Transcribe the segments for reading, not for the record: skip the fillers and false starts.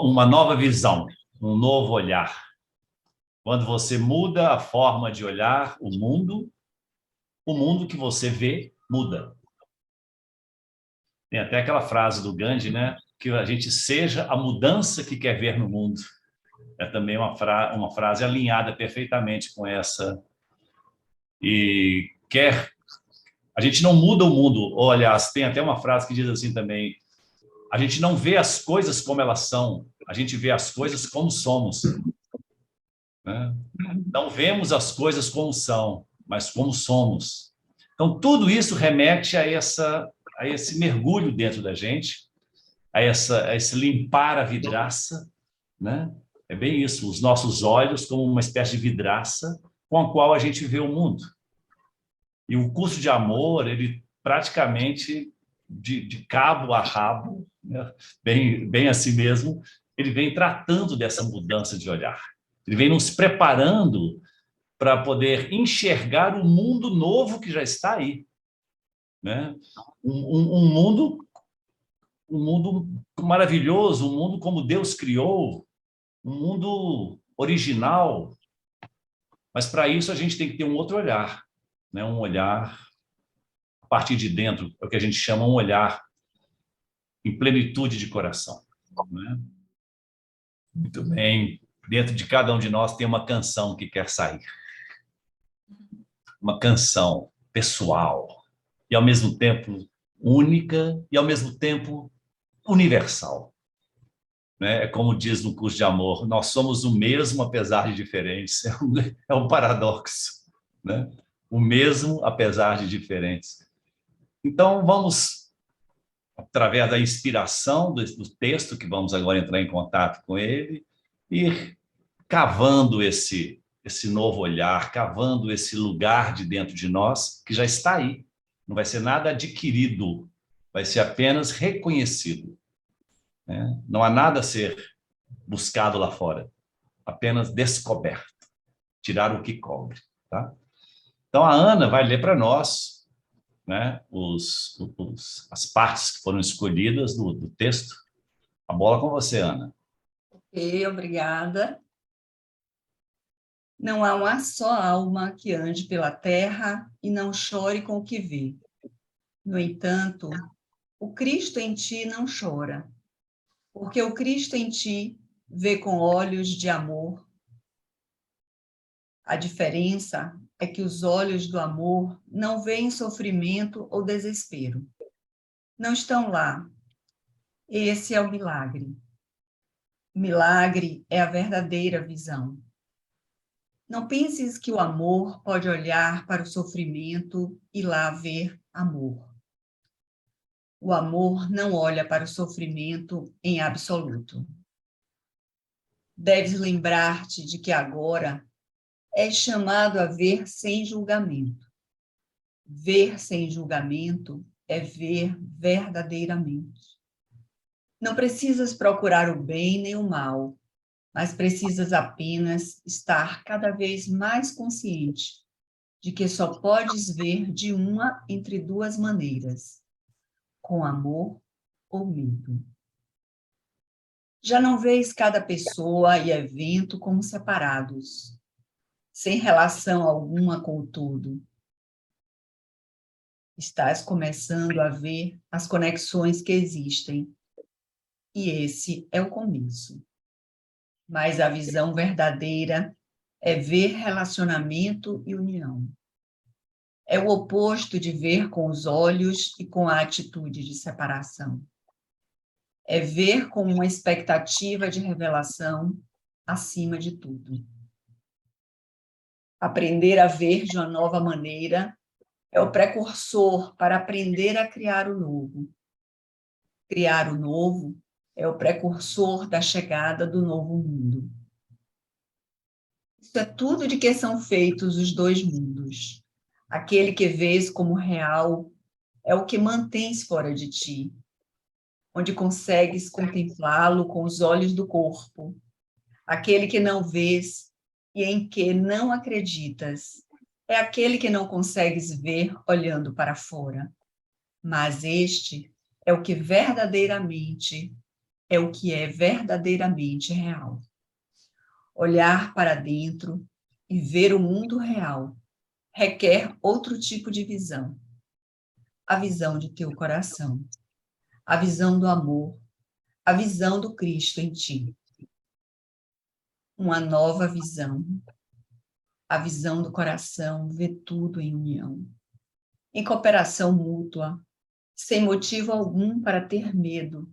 uma nova visão, um novo olhar. Quando você muda a forma de olhar o mundo que você vê muda. Tem até aquela frase do Gandhi, né? Que a gente seja a mudança que quer ver no mundo. É também uma frase alinhada perfeitamente com essa. E a gente não muda o mundo. Ou, aliás, tem até uma frase que diz assim também: a gente não vê as coisas como elas são, a gente vê as coisas como somos. Né? Não vemos as coisas como são, mas como somos. Então, tudo isso remete a esse mergulho dentro da gente, a esse limpar a vidraça, né? É bem isso, os nossos olhos como uma espécie de vidraça com a qual a gente vê o mundo. E o curso de amor, ele praticamente, de cabo a rabo, né? Bem assim mesmo, ele vem tratando dessa mudança de olhar. Ele vem nos preparando para poder enxergar o mundo novo que já está aí, né? Um mundo maravilhoso, um mundo como Deus criou, um mundo original. Mas para isso a gente tem que ter um outro olhar, né? Um olhar a partir de dentro, é o que a gente chama um olhar em plenitude de coração, né? Muito bem. Dentro de cada um de nós tem uma canção que quer sair, uma canção pessoal e ao mesmo tempo única e ao mesmo tempo universal, né? É como diz no curso de amor, nós somos o mesmo apesar de diferentes. É um paradoxo, né? O mesmo apesar de diferentes. Então vamos, através da inspiração do texto que vamos agora entrar em contato com ele, ir cavando esse novo olhar, cavando esse lugar de dentro de nós que já está aí. Não vai ser nada adquirido, vai ser apenas reconhecido, né? Não há nada a ser buscado lá fora, apenas descoberto, tirar o que cobre, tá? Então a Ana vai ler para nós, né, as partes que foram escolhidas do texto. A bola com você, Ana. Ok, obrigada. Não há uma só alma que ande pela terra e não chore com o que vê. No entanto, o Cristo em ti não chora, porque o Cristo em ti vê com olhos de amor. A diferença é que os olhos do amor não veem sofrimento ou desespero. Não estão lá. Esse é o milagre. O milagre é a verdadeira visão. Não penses que o amor pode olhar para o sofrimento e lá ver amor. O amor não olha para o sofrimento em absoluto. Deves lembrar-te de que agora és chamado a ver sem julgamento. Ver sem julgamento é ver verdadeiramente. Não precisas procurar o bem nem o mal, mas precisas apenas estar cada vez mais consciente de que só podes ver de uma entre duas maneiras, com amor ou medo. Já não vês cada pessoa e evento como separados, sem relação alguma com o todo. Estás começando a ver as conexões que existem, e esse é o começo. Mas a visão verdadeira é ver relacionamento e união. É o oposto de ver com os olhos e com a atitude de separação. É ver com uma expectativa de revelação acima de tudo. Aprender a ver de uma nova maneira é o precursor para aprender a criar o novo. Criar o novo é o precursor da chegada do novo mundo. Isso é tudo de que são feitos os dois mundos. Aquele que vês como real é o que mantens fora de ti, onde consegues contemplá-lo com os olhos do corpo. Aquele que não vês e em que não acreditas é aquele que não consegues ver olhando para fora. Mas este é o que verdadeiramente é o que é verdadeiramente real. Olhar para dentro e ver o mundo real requer outro tipo de visão. A visão de teu coração, a visão do amor, a visão do Cristo em ti. Uma nova visão. A visão do coração vê tudo em união, em cooperação mútua, sem motivo algum para ter medo,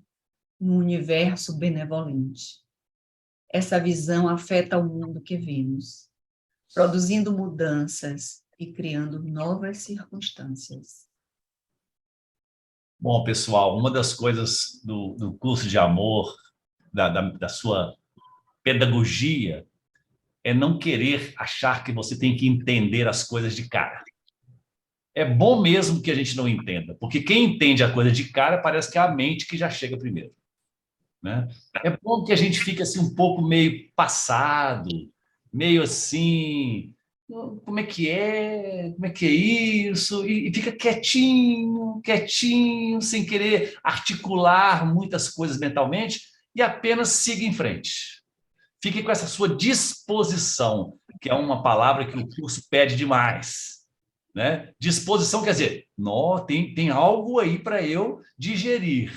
no universo benevolente. Essa visão afeta o mundo que vemos, produzindo mudanças e criando novas circunstâncias. Bom, pessoal, uma das coisas do curso de amor, da sua pedagogia, é não querer achar que você tem que entender as coisas de cara. É bom mesmo que a gente não entenda, porque quem entende a coisa de cara parece que é a mente que já chega primeiro, né? É bom que a gente fique assim um pouco meio passado, meio assim, como é que é isso, e fica quietinho, quietinho, sem querer articular muitas coisas mentalmente e apenas siga em frente. Fique com essa sua disposição, que é uma palavra que o curso pede demais, né? Disposição quer dizer, tem algo aí para eu digerir.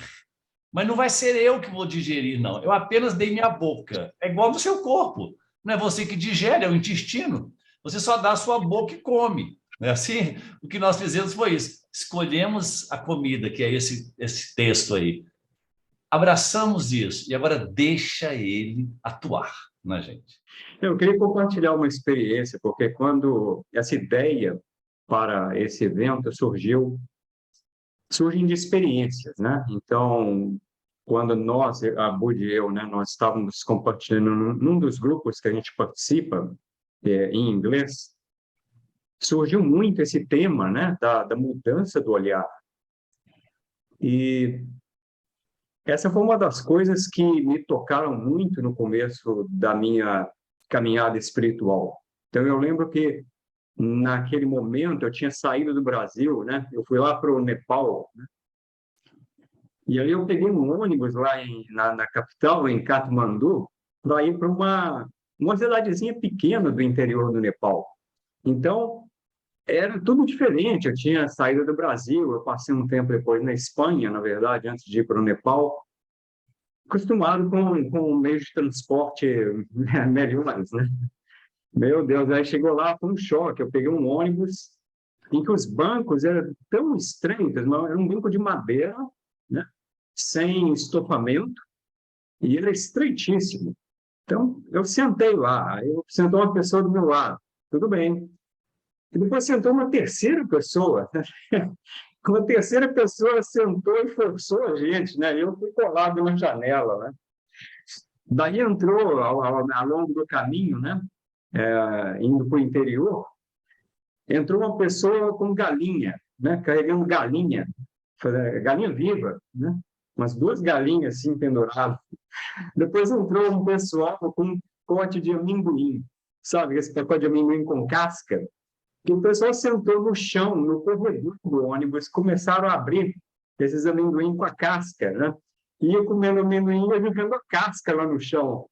Mas não vai ser eu que vou digerir, não. Eu apenas dei minha boca. É igual no seu corpo. Não é você que digere, é o intestino. Você só dá a sua boca e come. Não é assim? O que nós fizemos foi isso. Escolhemos a comida, que é esse texto aí. Abraçamos isso e agora deixa ele atuar na gente. Eu queria compartilhar uma experiência, porque quando essa ideia para esse evento surgem de experiências, né? Então, quando nós, a Bud e eu, né, nós estávamos compartilhando num dos grupos que a gente participa, em inglês, surgiu muito esse tema, né, da mudança do olhar. E essa foi uma das coisas que me tocaram muito no começo da minha caminhada espiritual. Então, eu lembro que, naquele momento, eu tinha saído do Brasil, né? Eu fui lá para o Nepal, né? E aí eu peguei um ônibus lá na capital, em Katmandu, para ir para uma cidadezinha pequena do interior do Nepal. Então, era tudo diferente. Eu tinha saído do Brasil, eu passei um tempo depois na Espanha, na verdade, antes de ir para o Nepal, acostumado com meios de transporte melhores, né? Meu Deus, aí chegou lá, foi um choque. Eu peguei um ônibus em que os bancos eram tão estranhos, era um banco de madeira, né? Sem estofamento, e era estreitíssimo. Então, eu sentei lá, aí sentou uma pessoa do meu lado, tudo bem. E depois sentou uma terceira pessoa, né? Uma terceira pessoa sentou e forçou a gente, né? Eu fui colado na janela, né? Daí entrou, ao longo do caminho, né? Indo para o interior, entrou uma pessoa com galinha, né? Carregando galinha viva, né? Umas 2 galinhas assim penduradas. Depois entrou um pessoal com um pote de amendoim, sabe? Esse pacote de amendoim com casca. E o pessoal sentou no chão, no corredor do ônibus, começaram a abrir esses amendoim com a casca, né? Ia comendo amendoim e jogando a casca lá no chão.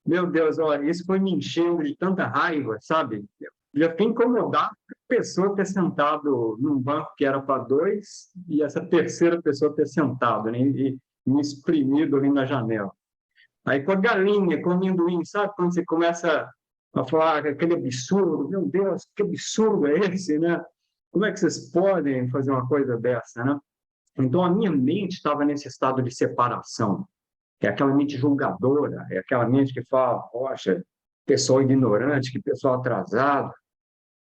Meu Deus, olha, isso foi me enchendo de tanta raiva, sabe? Já fiquei incomodado a pessoa ter sentado num banco que era para 2 e essa terceira pessoa ter sentado, né? E me espremido ali na janela. Aí com a galinha, com o amendoim, sabe? Quando você começa a falar aquele absurdo, meu Deus, que absurdo é esse, né? Como é que vocês podem fazer uma coisa dessa, né? Então, a minha mente estava nesse estado de separação. É aquela mente julgadora, é aquela mente que fala, poxa, pessoal ignorante, que pessoal atrasado,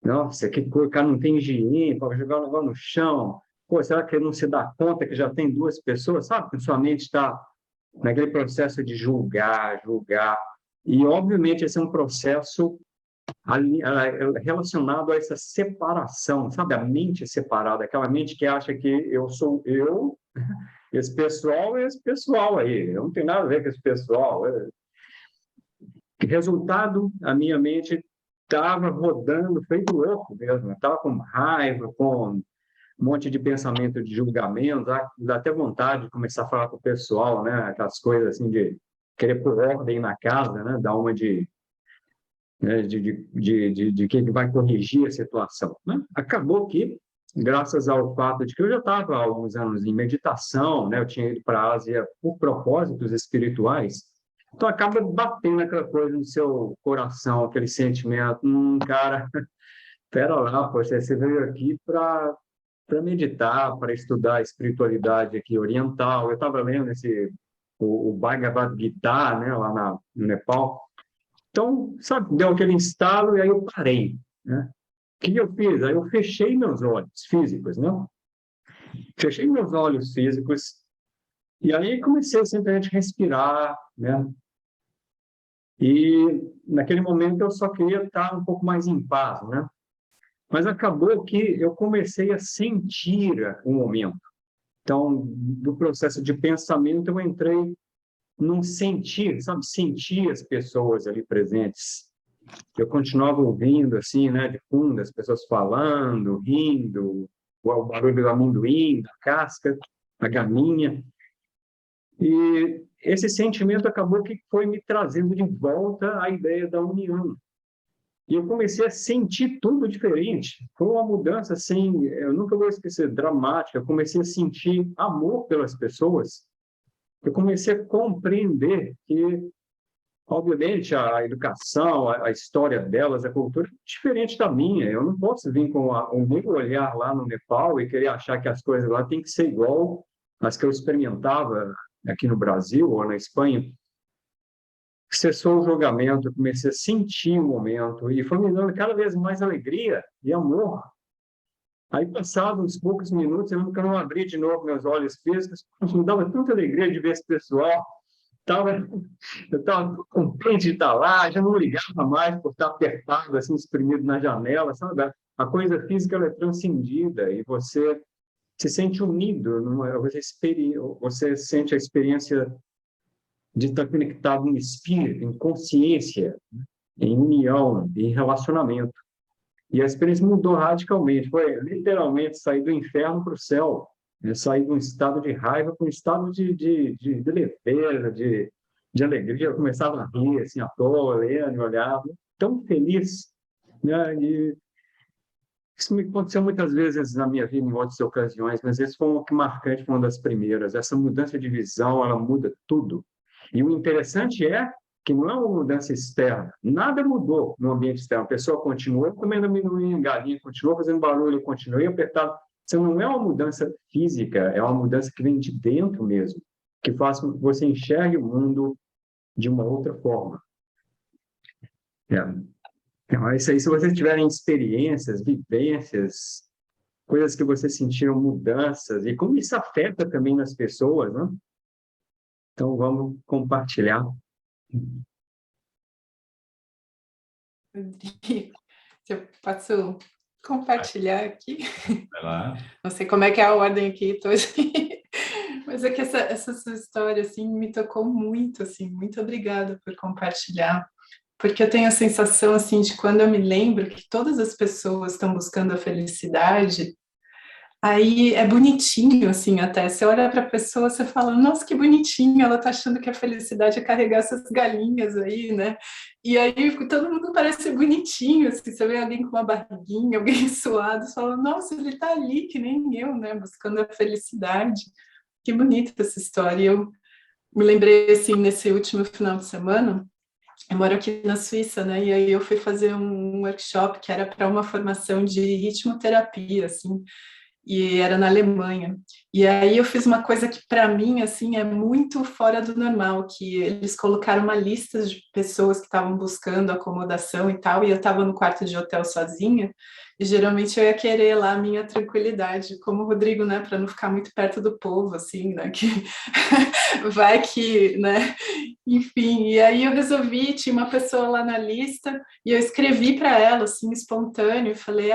nossa, que o cara não tem higiene para jogar o negócio no chão, pô, será que ele não se dá conta que já tem 2 pessoas? Sabe que sua mente está naquele processo de julgar, e obviamente esse é um processo relacionado a essa separação, sabe? A mente separada, aquela mente que acha que eu sou eu, esse pessoal é esse pessoal aí, eu não tenho nada a ver com esse pessoal. Resultado, a minha mente estava rodando feito louco mesmo, estava com raiva, com um monte de pensamento de julgamento, dá até vontade de começar a falar com o pessoal, né? Aquelas coisas assim de querer pôr ordem na casa, né? Dar uma né, de quem vai corrigir a situação, né? Acabou que, graças ao fato de que eu já estava há alguns anos em meditação, né? Eu tinha ido para a Ásia por propósitos espirituais, então acaba batendo aquela coisa no seu coração, aquele sentimento, cara, espera lá, poxa, você veio aqui para meditar, para estudar a espiritualidade aqui oriental. Eu estava lendo o Bhagavad Gita, né, lá no Nepal. Então, sabe, deu aquele instalo e aí eu parei, né? O que eu fiz? Aí eu fechei meus olhos físicos, né? Fechei meus olhos físicos e aí comecei simplesmente a respirar, né? E naquele momento eu só queria estar um pouco mais em paz, né? Mas acabou que eu comecei a sentir o momento. Então, do processo de pensamento, eu entrei num sentir, sabe? Sentir as pessoas ali presentes. Eu continuava ouvindo, assim, né, de fundo, as pessoas falando, rindo, o barulho do amendoim, da casca, da galinha. E esse sentimento acabou que foi me trazendo de volta a ideia da união. E eu comecei a sentir tudo diferente. Foi uma mudança, assim, eu nunca vou esquecer, dramática. Eu comecei a sentir amor pelas pessoas. Eu comecei a compreender que, obviamente, a educação, a história delas, a cultura é diferente da minha. Eu não posso vir com o meu olhar lá no Nepal e querer achar que as coisas lá têm que ser igual às que eu experimentava aqui no Brasil ou na Espanha. Cessou o julgamento, eu comecei a sentir o momento e foi me dando cada vez mais alegria e amor. Aí, passados uns poucos minutos, eu lembro que eu não abri de novo meus olhos físicos, me dava tanta alegria de ver esse pessoal. Eu estava contente de estar lá, já não ligava mais por estar apertado, assim, espremido na janela, sabe? A coisa física ela é transcendida e você se sente unido, você sente a experiência de estar conectado em espírito, em consciência, em união, em relacionamento. E a experiência mudou radicalmente. Foi literalmente sair do inferno para o céu. Né? Sair de um estado de raiva para um estado de leveza, de alegria. Eu começava a rir, assim, à toa, lendo, olhava. Tão feliz. Né? E isso me aconteceu muitas vezes na minha vida, em outras ocasiões, mas esse foi um que marcante, foi uma das primeiras. Essa mudança de visão, ela muda tudo. E o interessante é que não é uma mudança externa. Nada mudou no ambiente externo. A pessoa continua comendo amendoim, galinha, continua fazendo barulho, continua apertado. Isso não é uma mudança física, é uma mudança que vem de dentro mesmo, que faz com que você enxergue o mundo de uma outra forma. Então, isso aí, se vocês tiverem experiências, vivências, coisas que vocês sentiram mudanças, e como isso afeta também nas pessoas, né? Então, vamos compartilhar. Se eu posso compartilhar aqui? Vai lá. Não sei como é que é a ordem aqui, assim. Mas é que essa sua história, assim, me tocou muito, assim. Muito obrigada por compartilhar. Porque eu tenho a sensação, assim, de quando eu me lembro que todas as pessoas estão buscando a felicidade, aí é bonitinho, assim, até. Você olha para a pessoa, você fala, nossa, que bonitinho, ela tá achando que a felicidade é carregar essas galinhas aí, né? E aí todo mundo parece bonitinho, assim, você vê alguém com uma barriguinha, alguém suado, você fala, nossa, ele tá ali, que nem eu, né? Buscando a felicidade. Que bonita essa história. Eu me lembrei, assim, nesse último final de semana, eu moro aqui na Suíça, né? E aí eu fui fazer um workshop que era para uma formação de ritmoterapia, assim, e era na Alemanha. E aí eu fiz uma coisa que para mim assim é muito fora do normal, que eles colocaram uma lista de pessoas que estavam buscando acomodação e tal, e eu estava no quarto de hotel sozinha, e geralmente eu ia querer lá a minha tranquilidade, como o Rodrigo, né, para não ficar muito perto do povo, assim, né, que vai que, né, enfim, e aí eu resolvi, tinha uma pessoa lá na lista, e eu escrevi para ela, assim, espontâneo, e falei,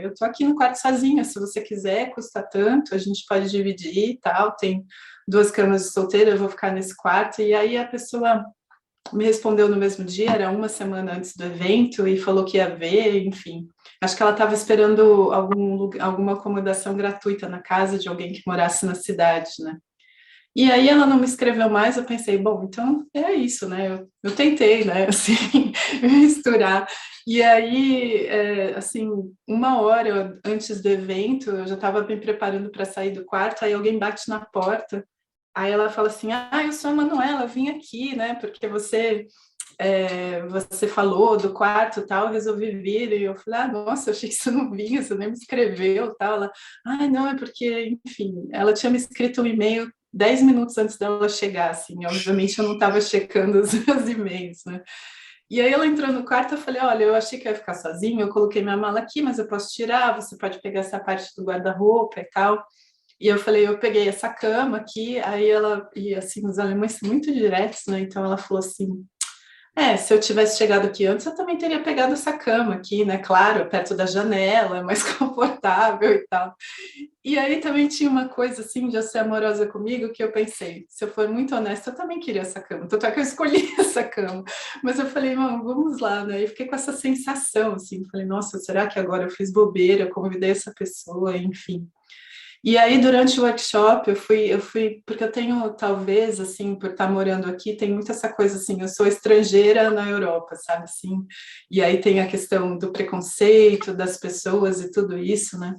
eu tô aqui no quarto sozinha, se você quiser, custa tanto, a gente pode dividir e tal, tem 2 camas de solteira, eu vou ficar nesse quarto, e aí a pessoa me respondeu no mesmo dia, era uma semana antes do evento, e falou que ia ver, enfim. Acho que ela estava esperando alguma acomodação gratuita na casa de alguém que morasse na cidade, né? E aí ela não me escreveu mais, eu pensei, bom, então é isso, né? Eu tentei, né, assim, misturar. E aí, assim, uma hora antes do evento, eu já estava me preparando para sair do quarto, aí alguém bate na porta, aí ela fala assim, eu sou a Manuela, eu vim aqui, né, porque você falou do quarto e tal, eu resolvi vir, e eu falei, nossa, eu achei que você não vinha, você nem me escreveu tal. Ela, não, é porque, enfim, ela tinha me escrito um e-mail 10 minutos antes dela chegar, assim, obviamente eu não estava checando os e-mails, né? E aí ela entrou no quarto, eu falei, olha, eu achei que eu ia ficar sozinha, eu coloquei minha mala aqui, mas eu posso tirar, você pode pegar essa parte do guarda-roupa e tal. E eu falei, eu peguei essa cama aqui, aí ela, e assim, os alemães são muito diretos, né? Então ela falou assim, se eu tivesse chegado aqui antes, eu também teria pegado essa cama aqui, né? Claro, perto da janela, mais confortável e tal. E aí também tinha uma coisa assim de eu ser amorosa comigo que eu pensei, se eu for muito honesta, eu também queria essa cama. Tanto é que eu escolhi essa cama. Mas eu falei, mano, vamos lá, né? E fiquei com essa sensação, assim, falei, nossa, será que agora eu fiz bobeira, convidei essa pessoa, enfim. E aí, durante o workshop, eu fui, porque eu tenho, talvez, assim, por estar morando aqui, tem muito essa coisa, assim, eu sou estrangeira na Europa, sabe, assim, e aí tem a questão do preconceito das pessoas e tudo isso, né,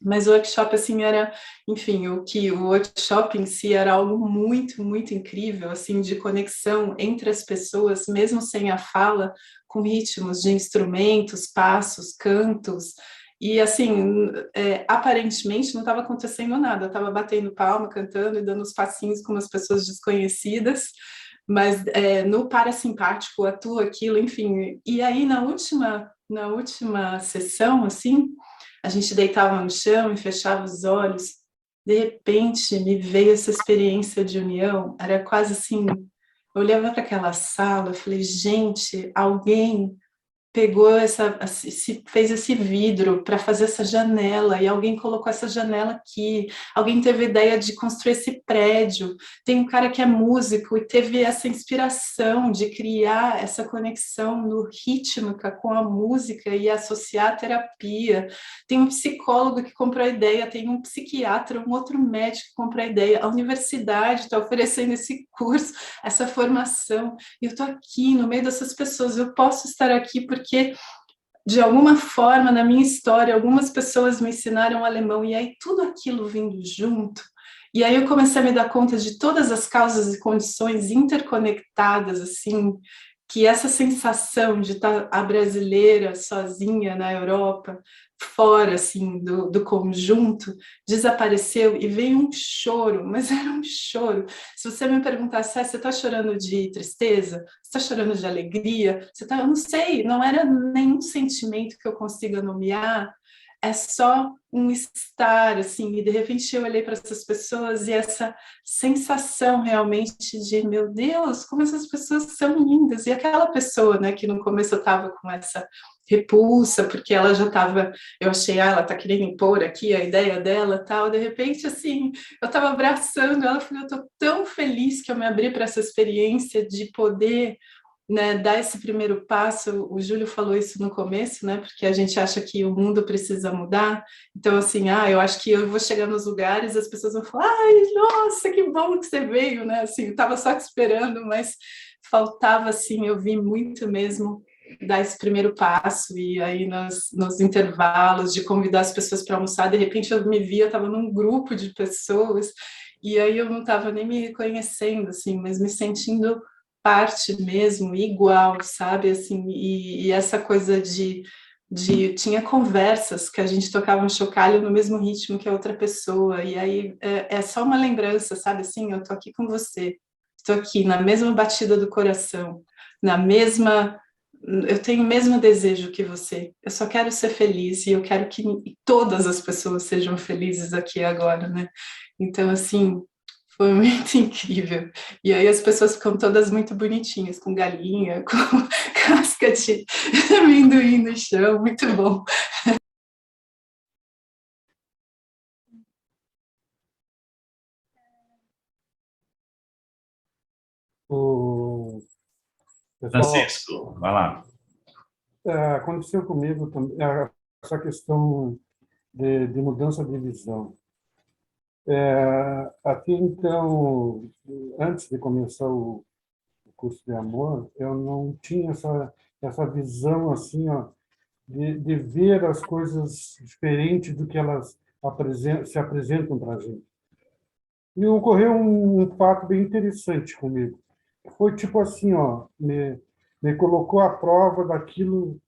mas o workshop, assim, era, enfim, o workshop em si era algo muito, muito incrível, assim, de conexão entre as pessoas, mesmo sem a fala, com ritmos de instrumentos, passos, cantos, e, assim, aparentemente não estava acontecendo nada, eu estava batendo palma, cantando e dando os passinhos com umas pessoas desconhecidas, mas no parasimpático atua aquilo, enfim, e aí na última sessão, assim, a gente deitava no chão e fechava os olhos. De repente, me veio essa experiência de união. Era quase assim, eu olhava para aquela sala, eu falei, gente, alguém pegou fez esse vidro para fazer essa janela, e alguém colocou essa janela aqui, alguém teve a ideia de construir esse prédio, tem um cara que é músico e teve essa inspiração de criar essa conexão no rítmica com a música e associar a terapia, tem um psicólogo que comprou a ideia, tem um psiquiatra, um outro médico que comprou a ideia, a universidade está oferecendo esse curso, essa formação, e eu estou aqui no meio dessas pessoas, eu posso estar aqui porque, de alguma forma, na minha história, algumas pessoas me ensinaram alemão, e aí tudo aquilo vindo junto, e aí eu comecei a me dar conta de todas as causas e condições interconectadas, assim, que essa sensação de estar a brasileira sozinha na Europa, fora assim do conjunto, desapareceu e veio um choro, mas era um choro. Se você me perguntasse, você está chorando de tristeza? Você está chorando de alegria? Eu não sei, não era nenhum sentimento que eu consiga nomear, é só um estar, assim, e de repente eu olhei para essas pessoas e essa sensação realmente de, meu Deus, como essas pessoas são lindas, e aquela pessoa, né, que no começo eu estava com essa repulsa, porque ela já estava, eu achei, ela está querendo impor aqui a ideia dela, tal, de repente, assim, eu estava abraçando ela, falei, eu estou tão feliz que eu me abri para essa experiência de poder, né, dar esse primeiro passo. O Júlio falou isso no começo, né, porque a gente acha que o mundo precisa mudar, então assim, eu acho que eu vou chegar nos lugares, as pessoas vão falar, ai, nossa, que bom que você veio, né, assim, eu estava só te esperando, mas faltava, assim, eu vi muito mesmo dar esse primeiro passo, e aí nos intervalos de convidar as pessoas para almoçar, de repente eu me via, eu estava num grupo de pessoas, e aí eu não estava nem me reconhecendo, assim, mas me sentindo parte mesmo, igual, sabe, assim, e essa coisa tinha conversas que a gente tocava um chocalho no mesmo ritmo que a outra pessoa, e aí é só uma lembrança, sabe, assim, eu tô aqui com você, estou aqui na mesma batida do coração, eu tenho o mesmo desejo que você, eu só quero ser feliz, e eu quero que todas as pessoas sejam felizes aqui agora, né, então, assim, foi muito incrível. E aí as pessoas ficam todas muito bonitinhas, com galinha, com casca de amendoim no chão, muito bom. O Pessoal, Francisco, vai lá. aconteceu comigo também essa questão de mudança de visão. Até então, antes de começar o curso de amor, eu não tinha essa visão assim, ó, de ver as coisas diferentes do que elas se apresentam para a gente. E ocorreu um fato bem interessante comigo. Foi tipo assim, ó, me colocou à prova daquilo,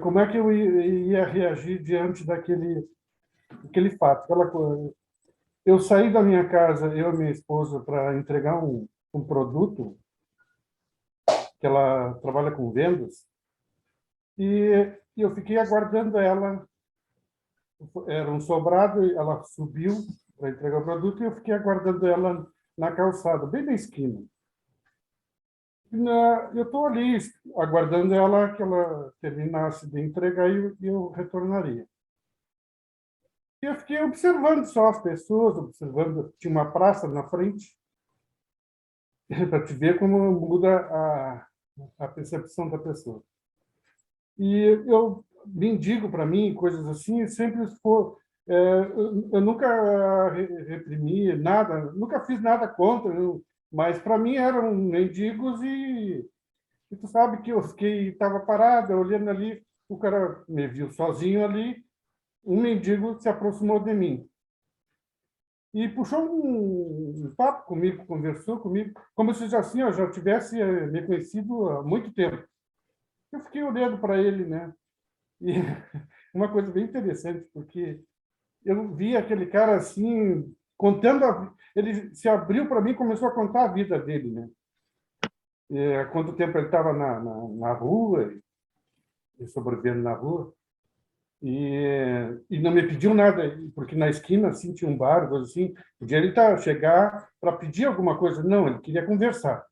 como é que eu ia reagir diante daquele fato. Aquela coisa. Eu saí da minha casa, eu e minha esposa, para entregar um produto, que ela trabalha com vendas, e eu fiquei aguardando ela. Era um sobrado, e ela subiu para entregar o produto, e eu fiquei aguardando ela na calçada, bem na esquina. Eu estou ali aguardando ela que ela terminasse de entregar e eu retornaria. E eu fiquei observando só as pessoas, observando, tinha uma praça na frente, para te ver como muda a percepção da pessoa. E eu mendigo para mim, coisas assim, sempre for. Eu nunca reprimi nada, nunca fiz nada contra, mas para mim eram mendigos e tu sabe que eu estava parado, olhando ali, o cara me viu sozinho ali, um mendigo se aproximou de mim e puxou um papo comigo, conversou comigo, como se assim, eu já tivesse me conhecido há muito tempo. Eu fiquei olhando para ele, né? E uma coisa bem interessante, porque eu vi aquele cara assim, ele se abriu para mim e começou a contar a vida dele, né? Há quanto tempo ele estava na rua, e sobrevivendo na rua, e não me pediu nada, porque na esquina assim, tinha um bar, coisa assim, podia ele chegar para pedir alguma coisa. Não, ele queria conversar.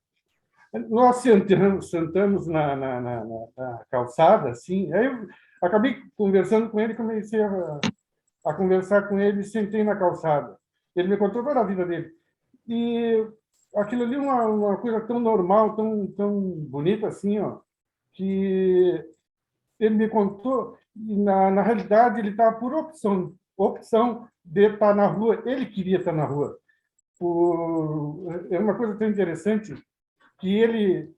Nós sentamos na calçada, assim, aí eu acabei conversando com ele, comecei a conversar com ele, sentei na calçada. Ele me contou toda a vida dele. E aquilo ali é uma coisa tão normal, tão bonita assim, ó, que ele me contou, e na realidade ele estava por opção de estar na rua, ele queria estar na rua. É uma coisa tão interessante que ele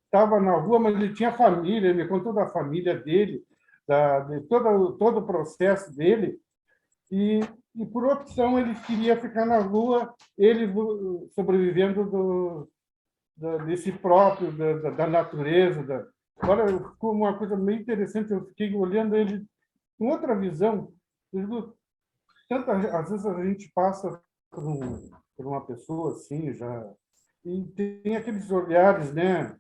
estava na rua, mas ele tinha família, ele me contou da família dele, de todo o processo dele, e por opção ele queria ficar na rua, ele sobrevivendo de si próprio, da natureza. Agora, ficou uma coisa meio interessante, eu fiquei olhando ele com outra visão. Eu digo, às vezes a gente passa por uma pessoa assim, já, e tem aqueles olhares, né?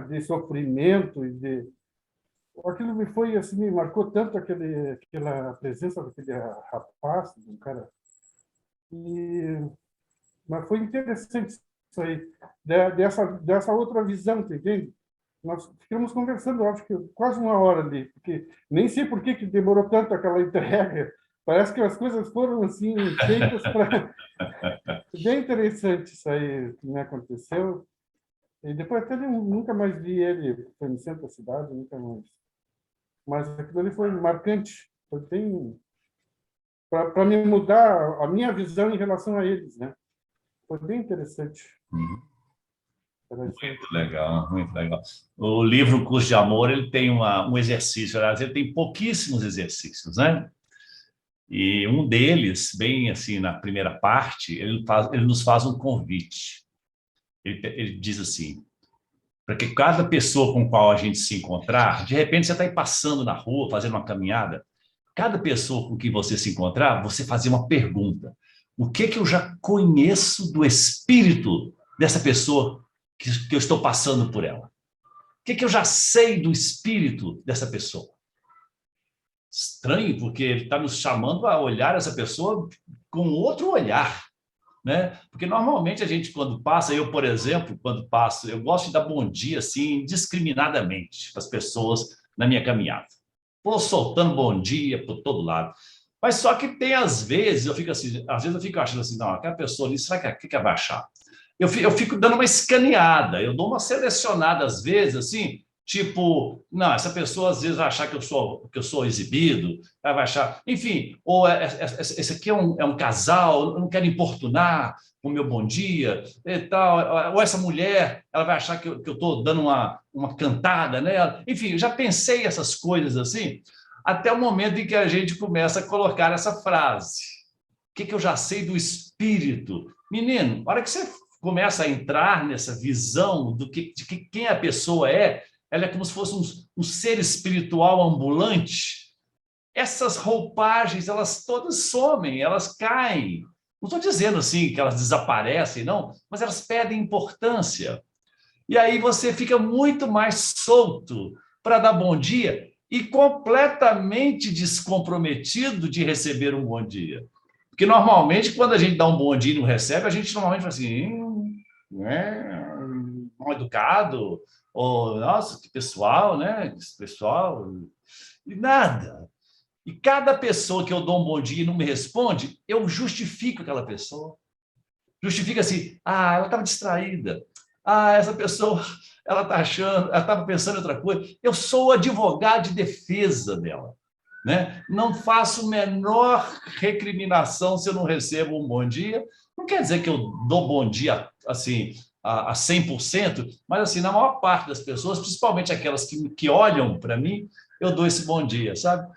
De sofrimento e de... Aquilo me foi assim, me marcou tanto aquela presença daquele rapaz, um cara. Mas foi interessante isso aí, dessa outra visão, tá entende? Nós ficamos conversando, acho que quase uma hora ali, porque nem sei por que demorou tanto aquela entrega. Parece que as coisas foram assim feitas para... Bem interessante isso aí que me aconteceu. E depois até nunca mais vi ele, foi no centro da cidade, nunca mais. Mas aquilo ali foi marcante, foi bem... para me mudar a minha visão em relação a eles, né? Foi bem interessante. Muito legal, muito legal. O livro Curso de Amor, ele tem um exercício, aliás, ele tem pouquíssimos exercícios, né? E um deles, bem assim, na primeira parte, ele nos faz um convite. Ele diz assim, para que cada pessoa com qual a gente se encontrar, de repente você está aí passando na rua, fazendo uma caminhada, cada pessoa com quem você se encontrar, você fazer uma pergunta. O que eu já conheço do espírito dessa pessoa que eu estou passando por ela? O que eu já sei do espírito dessa pessoa? Estranho, porque ele está nos chamando a olhar essa pessoa com outro olhar, né? Porque normalmente a gente, quando passa, eu, por exemplo, quando passo, eu gosto de dar bom dia, assim, indiscriminadamente para as pessoas na minha caminhada. Vou soltando bom dia por todo lado. Mas só que tem, às vezes, eu fico assim, às vezes eu fico achando assim, não, aquela pessoa ali, será que ela vai achar? eu fico dando uma escaneada, eu dou uma selecionada às vezes, assim, tipo, não, essa pessoa às vezes vai achar que eu sou exibido, ela vai achar, enfim, ou esse aqui é um casal, eu não quero importunar o meu bom dia e tal, ou essa mulher, ela vai achar que eu estou dando uma cantada nela, enfim, eu já pensei essas coisas assim, até o momento em que a gente começa a colocar essa frase. O que eu já sei do espírito? Menino, na hora que você começa a entrar nessa visão de quem a pessoa é, ela é como se fosse um ser espiritual ambulante. Essas roupagens, elas todas somem, elas caem. Não estou dizendo assim que elas desaparecem, não, mas elas perdem importância. E aí você fica muito mais solto para dar bom dia e completamente descomprometido de receber um bom dia. Porque normalmente, quando a gente dá um bom dia e não recebe, a gente normalmente fala assim, mal educado, ou nossa, que pessoal, né? Esse pessoal, e nada. E cada pessoa que eu dou um bom dia e não me responde, eu justifico aquela pessoa. Justifica assim, ela estava distraída. Essa pessoa, ela está achando, ela estava pensando em outra coisa. Eu sou o advogado de defesa dela. Né? Não faço menor recriminação se eu não recebo um bom dia. Não quer dizer que eu dou bom dia assim a 100%, mas assim, na maior parte das pessoas, principalmente aquelas que olham para mim, eu dou esse bom dia, sabe?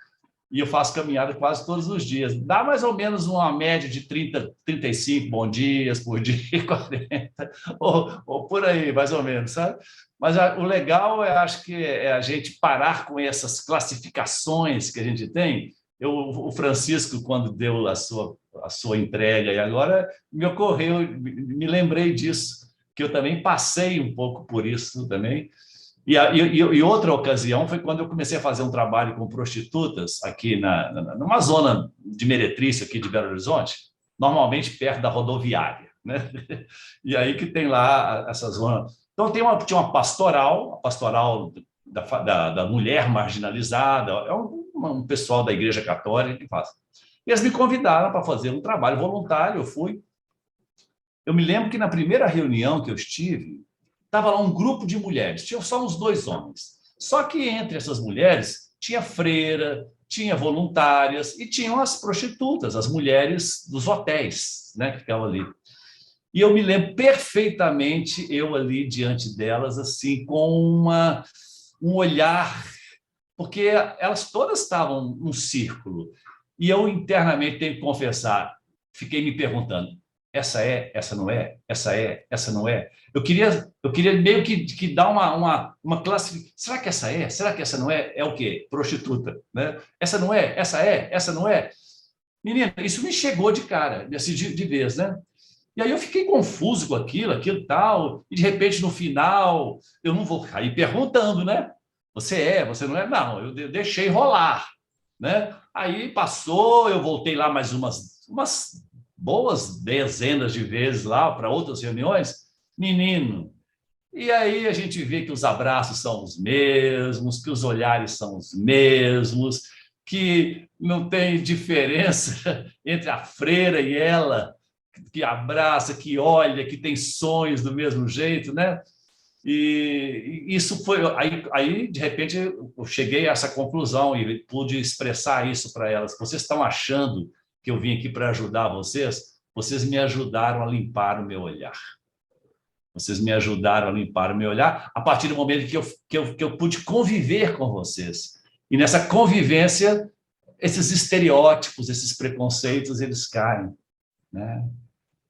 E eu faço caminhada quase todos os dias. Dá mais ou menos uma média de 30, 35 bons dias por dia, 40, ou por aí, mais ou menos, sabe? Mas o legal, eu acho que é a gente parar com essas classificações que a gente tem. O Francisco, quando deu a sua entrega, e agora me ocorreu, me lembrei disso, que eu também passei um pouco por isso também. E outra ocasião foi quando eu comecei a fazer um trabalho com prostitutas aqui numa zona de meretriz aqui de Belo Horizonte, normalmente perto da rodoviária, né? E aí que tem lá essa zona. Então tinha uma pastoral, a pastoral da mulher marginalizada, é um pessoal da Igreja Católica que faz. E eles me convidaram para fazer um trabalho voluntário, eu fui. Eu me lembro que na primeira reunião que eu estive, estava lá um grupo de mulheres, tinham só uns 2 homens. Só que entre essas mulheres tinha freira, tinha voluntárias e tinham as prostitutas, as mulheres dos hotéis, né, que ficavam ali. E eu me lembro perfeitamente eu ali diante delas, assim, com um olhar, porque elas todas estavam num círculo. E eu internamente tenho que confessar, fiquei me perguntando, essa não é, essa não é. Eu queria meio que dar uma classificação. Será que essa é? Será que essa não é? É o quê? Prostituta, né? Essa não é? Essa não é? Menina, isso me chegou de cara, assim, de vez, né? E aí eu fiquei confuso com aquilo tal, e de repente no final, eu não vou cair perguntando, né? Você não é? Não, eu deixei rolar, né? Aí passou, eu voltei lá mais umas boas dezenas de vezes lá para outras reuniões, menino. E aí a gente vê que os abraços são os mesmos, que os olhares são os mesmos, que não tem diferença entre a freira e ela, que abraça, que olha, que tem sonhos do mesmo jeito, né? E isso foi aí de repente eu cheguei a essa conclusão e pude expressar isso para elas. Vocês estão achando que eu vim aqui para ajudar vocês? Vocês me ajudaram a limpar o meu olhar. Vocês me ajudaram a limpar o meu olhar a partir do momento que eu pude conviver com vocês. E nessa convivência, esses estereótipos, esses preconceitos, eles caem, né?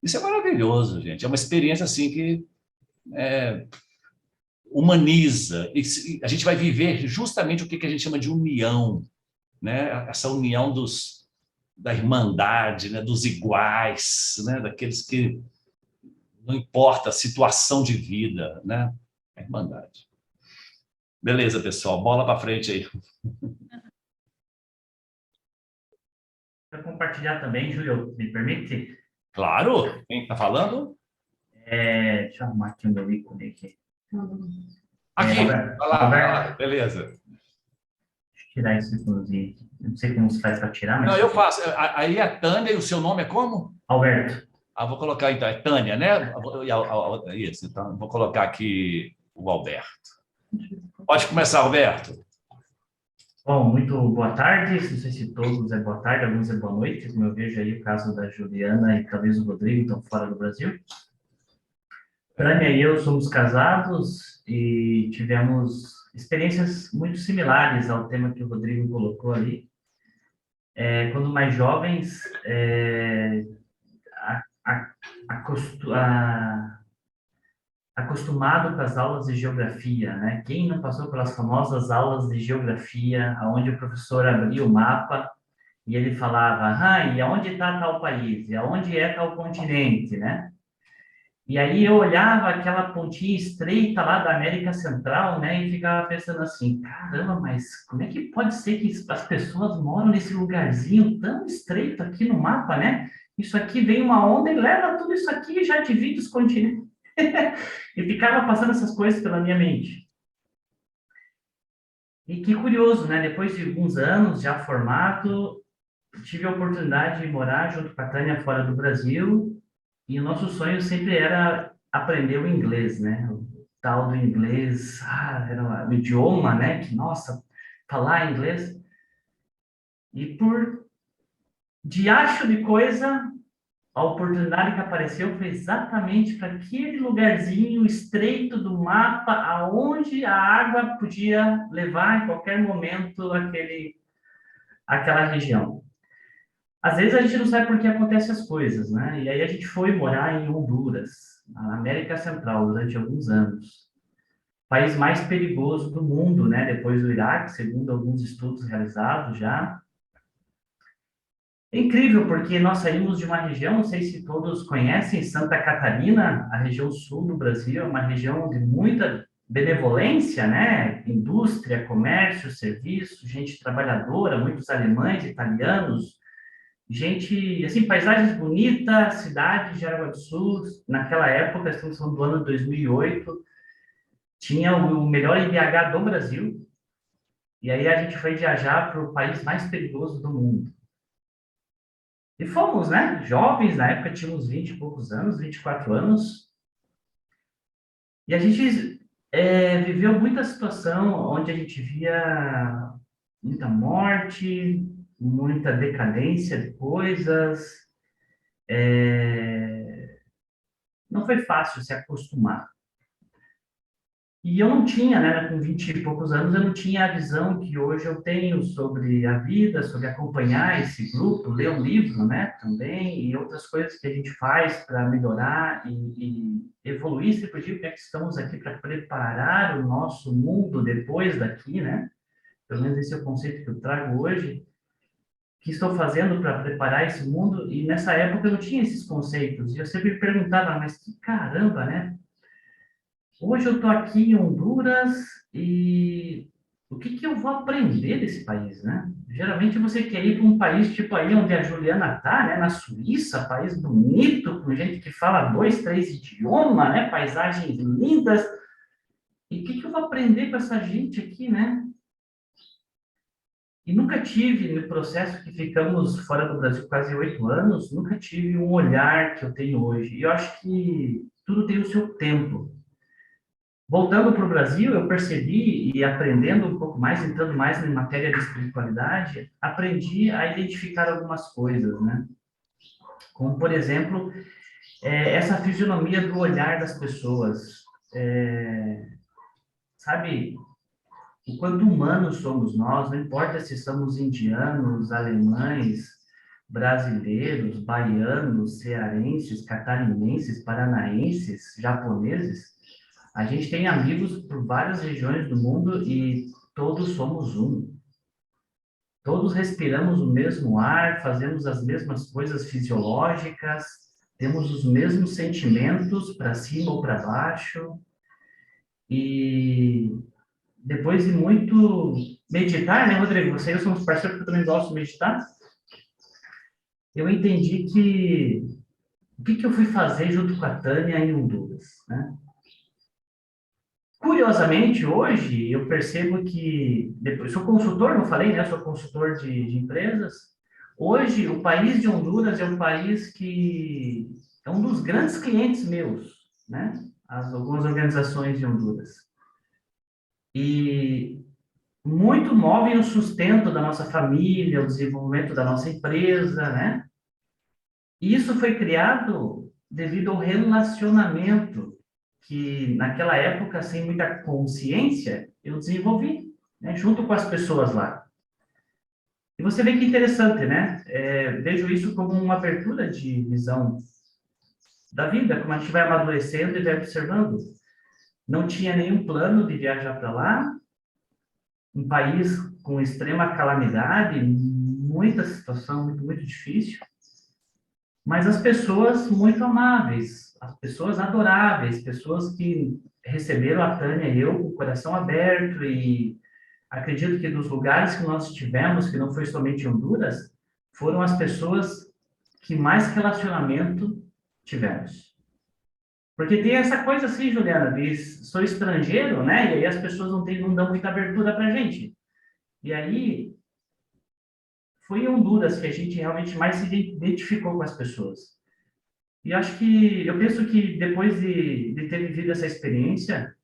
Isso é maravilhoso, gente. É uma experiência assim que humaniza. E a gente vai viver justamente o que a gente chama de união, né? Essa união da irmandade, né? Dos iguais, né? Daqueles que não importa a situação de vida, né? A irmandade. Beleza, pessoal, bola para frente aí. Para compartilhar também, Júlio, me permite? Claro, quem está falando? Deixa eu arrumar aqui o meu ícone aqui. Aqui, Roberto, vai lá, beleza. Deixa eu tirar isso, inclusive. Não sei como se faz para tirar, mas... Não, eu faço. Aí a Tânia, e o seu nome é como? Alberto. Vou colocar então, é Tânia, né? Isso, então vou colocar aqui o Alberto. Pode começar, Alberto. Bom, muito boa tarde. Não sei se todos é boa tarde, alguns é boa noite, como eu vejo aí o caso da Juliana e talvez o Rodrigo estão fora do Brasil. Tânia e eu somos casados e tivemos experiências muito similares ao tema que o Rodrigo colocou ali. Quando mais jovens, acostumado com as aulas de geografia, né? Quem não passou pelas famosas aulas de geografia, onde o professor abria o mapa e ele falava, e aonde está tal país? E aonde é tal continente, né? E aí eu olhava aquela pontinha estreita lá da América Central, né? E ficava pensando assim, caramba, mas como é que pode ser que as pessoas moram nesse lugarzinho tão estreito aqui no mapa, né? Isso aqui vem uma onda e leva tudo isso aqui e já divide os continentes. E ficava passando essas coisas pela minha mente. E que curioso, né? Depois de alguns anos já formado, tive a oportunidade de morar junto com a Tânia fora do Brasil, e o nosso sonho sempre era aprender o inglês, né? O tal do inglês, era o idioma, né? Que, nossa, falar inglês. E por diacho de coisa, a oportunidade que apareceu foi exatamente para aquele lugarzinho estreito do mapa, aonde a água podia levar em qualquer momento aquela região. Às vezes a gente não sabe por que acontecem as coisas, né? E aí a gente foi morar em Honduras, na América Central, durante alguns anos. País mais perigoso do mundo, né? Depois do Iraque, segundo alguns estudos realizados já. É incrível, porque nós saímos de uma região, não sei se todos conhecem, Santa Catarina, a região sul do Brasil, é uma região de muita benevolência, né? Indústria, comércio, serviço, gente trabalhadora, muitos alemães, italianos, gente, assim, paisagens bonitas, cidade de Jaraguá do Sul, naquela época, estamos falando do ano 2008, tinha o melhor IDH do Brasil, e aí a gente foi viajar para o país mais perigoso do mundo. E fomos, né? Jovens, na época tínhamos 20 e poucos anos, 24 anos. E a gente viveu muita situação onde a gente via muita morte, muita decadência de coisas. Não foi fácil se acostumar. E eu não tinha, né, com 20 e poucos anos, eu não tinha a visão que hoje eu tenho sobre a vida, sobre acompanhar esse grupo, ler um livro, né, também, e outras coisas que a gente faz para melhorar e evoluir, se podia, porque estamos aqui para preparar o nosso mundo depois daqui, né, pelo menos esse é o conceito que eu trago hoje, que estou fazendo para preparar esse mundo, e nessa época eu não tinha esses conceitos, e eu sempre me perguntava, mas que caramba, né? Hoje eu estou aqui em Honduras e o que eu vou aprender desse país, né? Geralmente você quer ir para um país tipo aí onde a Juliana está, né? Na Suíça, país bonito, com gente que fala 2, 3 idiomas, né? Paisagens lindas. E o que eu vou aprender com essa gente aqui, né? E nunca tive, no processo que ficamos fora do Brasil quase 8 anos, nunca tive um olhar que eu tenho hoje. E eu acho que tudo tem o seu tempo. Voltando para o Brasil, eu percebi, e aprendendo um pouco mais, entrando mais em matéria de espiritualidade, aprendi a identificar algumas coisas, né? Como, por exemplo, essa fisionomia do olhar das pessoas. Sabe, o quanto humanos somos nós, não importa se somos indianos, alemães, brasileiros, baianos, cearenses, catarinenses, paranaenses, japoneses, a gente tem amigos por várias regiões do mundo e todos somos um. Todos respiramos o mesmo ar, fazemos as mesmas coisas fisiológicas, temos os mesmos sentimentos para cima ou para baixo. E depois de muito meditar, né, Rodrigo? Você e eu somos parceiros porque eu também gosto de meditar. Eu entendi que o que eu fui fazer junto com a Tânia em Honduras, né? Curiosamente, hoje, eu percebo que, depois, sou consultor, não falei, né? Sou consultor de empresas. Hoje, o país de Honduras é um país que é um dos grandes clientes meus, né? Algumas organizações de Honduras. E muito movem o sustento da nossa família, o desenvolvimento da nossa empresa, né? E isso foi criado devido ao relacionamento que, naquela época, sem muita consciência, eu desenvolvi, né? Junto com as pessoas lá. E você vê que interessante, né? Vejo isso como uma abertura de visão da vida, como a gente vai amadurecendo e vai observando. Não tinha nenhum plano de viajar para lá, um país com extrema calamidade, muita situação muito difícil, mas as pessoas muito amáveis, as pessoas adoráveis, pessoas que receberam a Tânia e eu com o coração aberto, e acredito que dos lugares que nós estivemos, que não foi somente Honduras, foram as pessoas que mais relacionamento tivemos. Porque tem essa coisa assim, Juliana, de sou estrangeiro, né? E aí as pessoas não dão muita abertura para a gente. E aí, foi em Honduras que a gente realmente mais se identificou com as pessoas. E eu penso que depois de ter vivido essa experiência,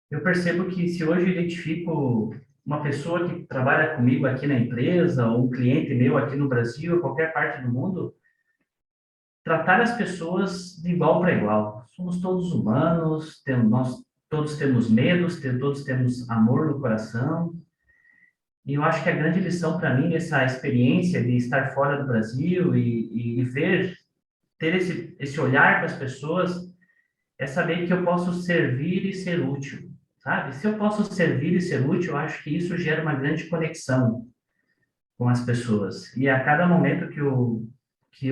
eu percebo que se hoje eu identifico uma pessoa que trabalha comigo aqui na empresa, ou um cliente meu aqui no Brasil, ou qualquer parte do mundo, tratar as pessoas de igual para igual. Somos todos humanos, nós todos temos medos, todos temos amor no coração. E eu acho que a grande lição para mim nessa experiência de estar fora do Brasil e ter esse olhar para as pessoas, é saber que eu posso servir e ser útil, sabe? Se eu posso servir e ser útil, eu acho que isso gera uma grande conexão com as pessoas. E a cada momento que eu que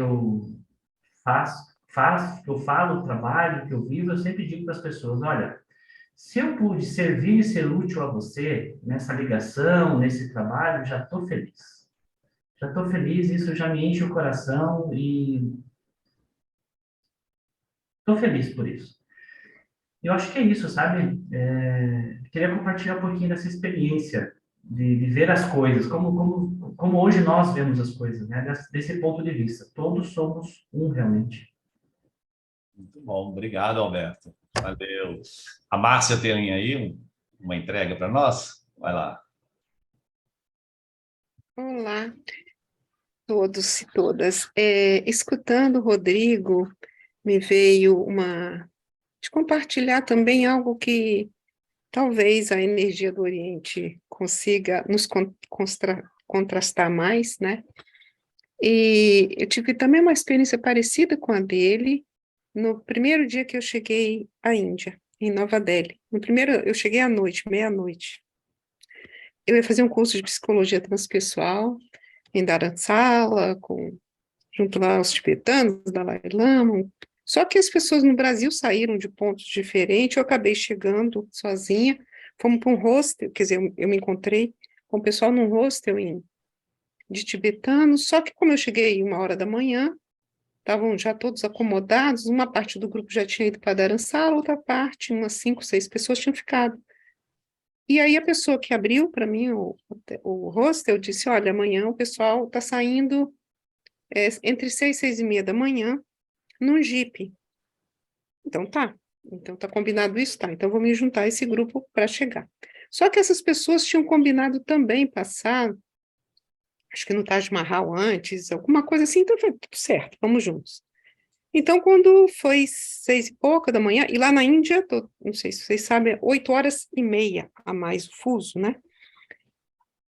eu falo, trabalho, que eu vivo, eu sempre digo para as pessoas, olha, se eu pude servir e ser útil a você nessa ligação, nesse trabalho, já estou feliz. Já estou feliz, isso já me enche o coração e estou feliz por isso. Eu acho que é isso, sabe? Queria compartilhar um pouquinho dessa experiência de ver as coisas, como hoje nós vemos as coisas, né? Desse ponto de vista. Todos somos um, realmente. Muito bom, obrigado, Alberto. Valeu. A Márcia tem aí uma entrega para nós? Vai lá. Olá, todos e todas. Escutando o Rodrigo, me veio de compartilhar também algo que talvez a energia do Oriente consiga nos contrastar mais, né? E eu tive também uma experiência parecida com a dele no primeiro dia que eu cheguei à Índia, em Nova Delhi. Eu cheguei à noite, meia-noite. Eu ia fazer um curso de psicologia transpessoal em Dharamsala, junto lá aos tibetanos, Dalai Lama. Só que as pessoas no Brasil saíram de pontos diferentes, eu acabei chegando sozinha, fomos para um hostel, quer dizer, eu me encontrei com o pessoal num hostel de tibetanos, só que como eu cheguei 1h da manhã, estavam já todos acomodados, uma parte do grupo já tinha ido para Dharamsala, outra parte, umas 5, 6 pessoas tinham ficado. E aí a pessoa que abriu para mim o hostel disse, olha, amanhã o pessoal está saindo entre 6 e 6:30 da manhã num jipe. Então tá combinado isso? Tá, então vou me juntar a esse grupo para chegar. Só que essas pessoas tinham combinado também passar, acho que no Taj Mahal antes, alguma coisa assim, então foi tudo certo, vamos juntos. Então, quando foi 6 e pouca da manhã, e lá na Índia, não sei se vocês sabem, 8h30 a mais o fuso, né?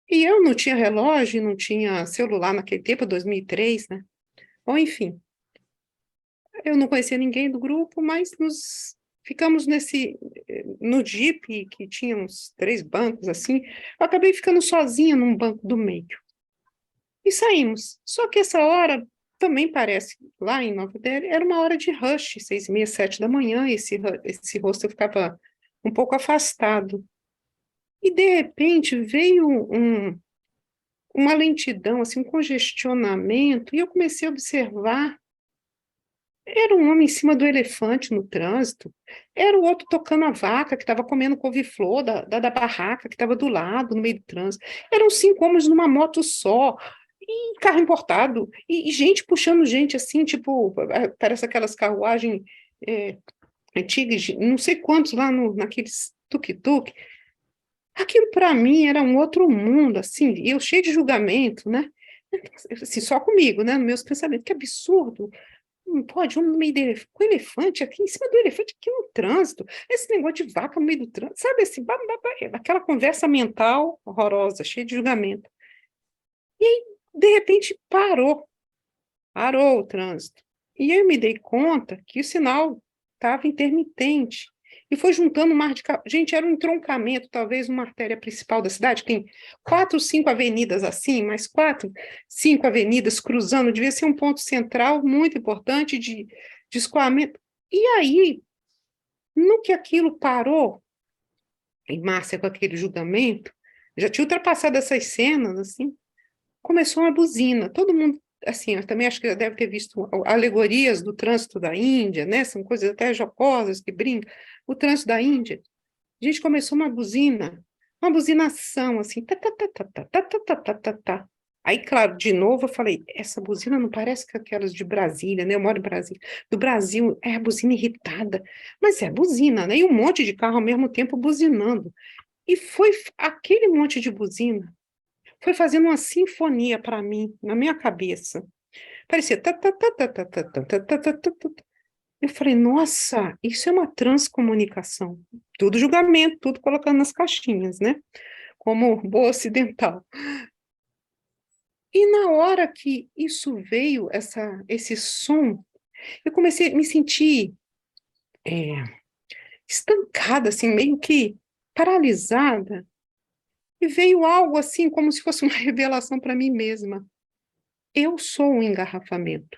E eu não tinha relógio, não tinha celular naquele tempo, 2003, né? Bom, enfim, eu não conhecia ninguém do grupo, mas ficamos no Jeep, que tinha uns 3 bancos, assim, eu acabei ficando sozinha num banco do meio. E saímos. Só que essa hora também parece, lá em Nova Delhi, era uma hora de rush, 6:30, 7 da manhã, e esse hostel ficava um pouco afastado. E, de repente, veio uma lentidão, assim, um congestionamento, e eu comecei a observar. Era um homem em cima do elefante no trânsito, era o outro tocando a vaca, que estava comendo couve-flor da barraca, que estava do lado, no meio do trânsito. Eram 5 homens numa moto só. e carro importado, e gente puxando gente assim, tipo, parece aquelas carruagens antigas, não sei quantos lá naqueles tuk-tuk. Aquilo para mim era um outro mundo, assim, e eu cheio de julgamento, né? Assim, só comigo, né? Nos meus pensamentos, que absurdo. Não pode, um no meio com elefante aqui, em cima do elefante, aqui no trânsito. Esse negócio de vaca no meio do trânsito, sabe assim, aquela conversa mental horrorosa, cheia de julgamento. E aí, de repente, parou o trânsito. E eu me dei conta que o sinal estava intermitente. E foi juntando um mar de carro. Gente, era um entroncamento, talvez uma artéria principal da cidade. Tem 4, 5 avenidas assim, mais 4, 5 avenidas cruzando. Devia ser um ponto central muito importante de escoamento. E aí, no que aquilo parou, em Márcia, com aquele julgamento, já tinha ultrapassado essas cenas, assim, começou uma buzina. Todo mundo, assim, eu também acho que deve ter visto alegorias do trânsito da Índia, né? São coisas até jocosas que brincam. O trânsito da Índia. A gente começou uma buzinação, assim, tá, tá, tá, tá, tá, tá, tá, tá, tá, tá, tá. Aí, claro, de novo eu falei, essa buzina não parece que aquelas de Brasília, né? Eu moro em Brasília. Do Brasil, é a buzina irritada. Mas é buzina, né? E um monte de carro ao mesmo tempo buzinando. E foi aquele monte de buzina, foi fazendo uma sinfonia para mim, na minha cabeça. Parecia... tá, tá, tá, tá, tá, tá, tá, tá, tá, tá, tá, tá. Eu falei, nossa, isso é uma transcomunicação. Tudo julgamento, tudo colocando nas caixinhas, né? Como boa ocidental. E na hora que isso veio, esse som, eu comecei a me sentir estancada, assim, meio que paralisada. E veio algo assim, como se fosse uma revelação para mim mesma. Eu sou um engarrafamento.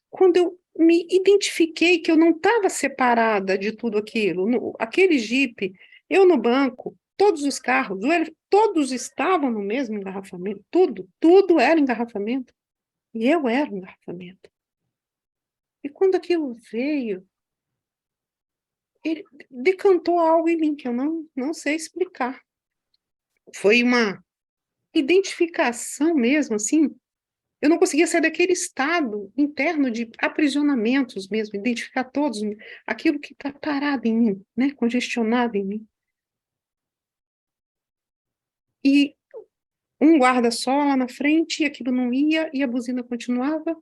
Quando eu me identifiquei que eu não estava separada de tudo aquilo, aquele jipe, eu no banco, todos os carros, todos estavam no mesmo engarrafamento, tudo era engarrafamento, e eu era um engarrafamento. E quando aquilo veio, ele decantou algo em mim que eu não sei explicar. Foi uma identificação mesmo, assim. Eu não conseguia sair daquele estado interno de aprisionamentos mesmo, identificar todos, aquilo que está parado em mim, né? Congestionado em mim. E um guarda-sol lá na frente, e aquilo não ia, e a buzina continuava.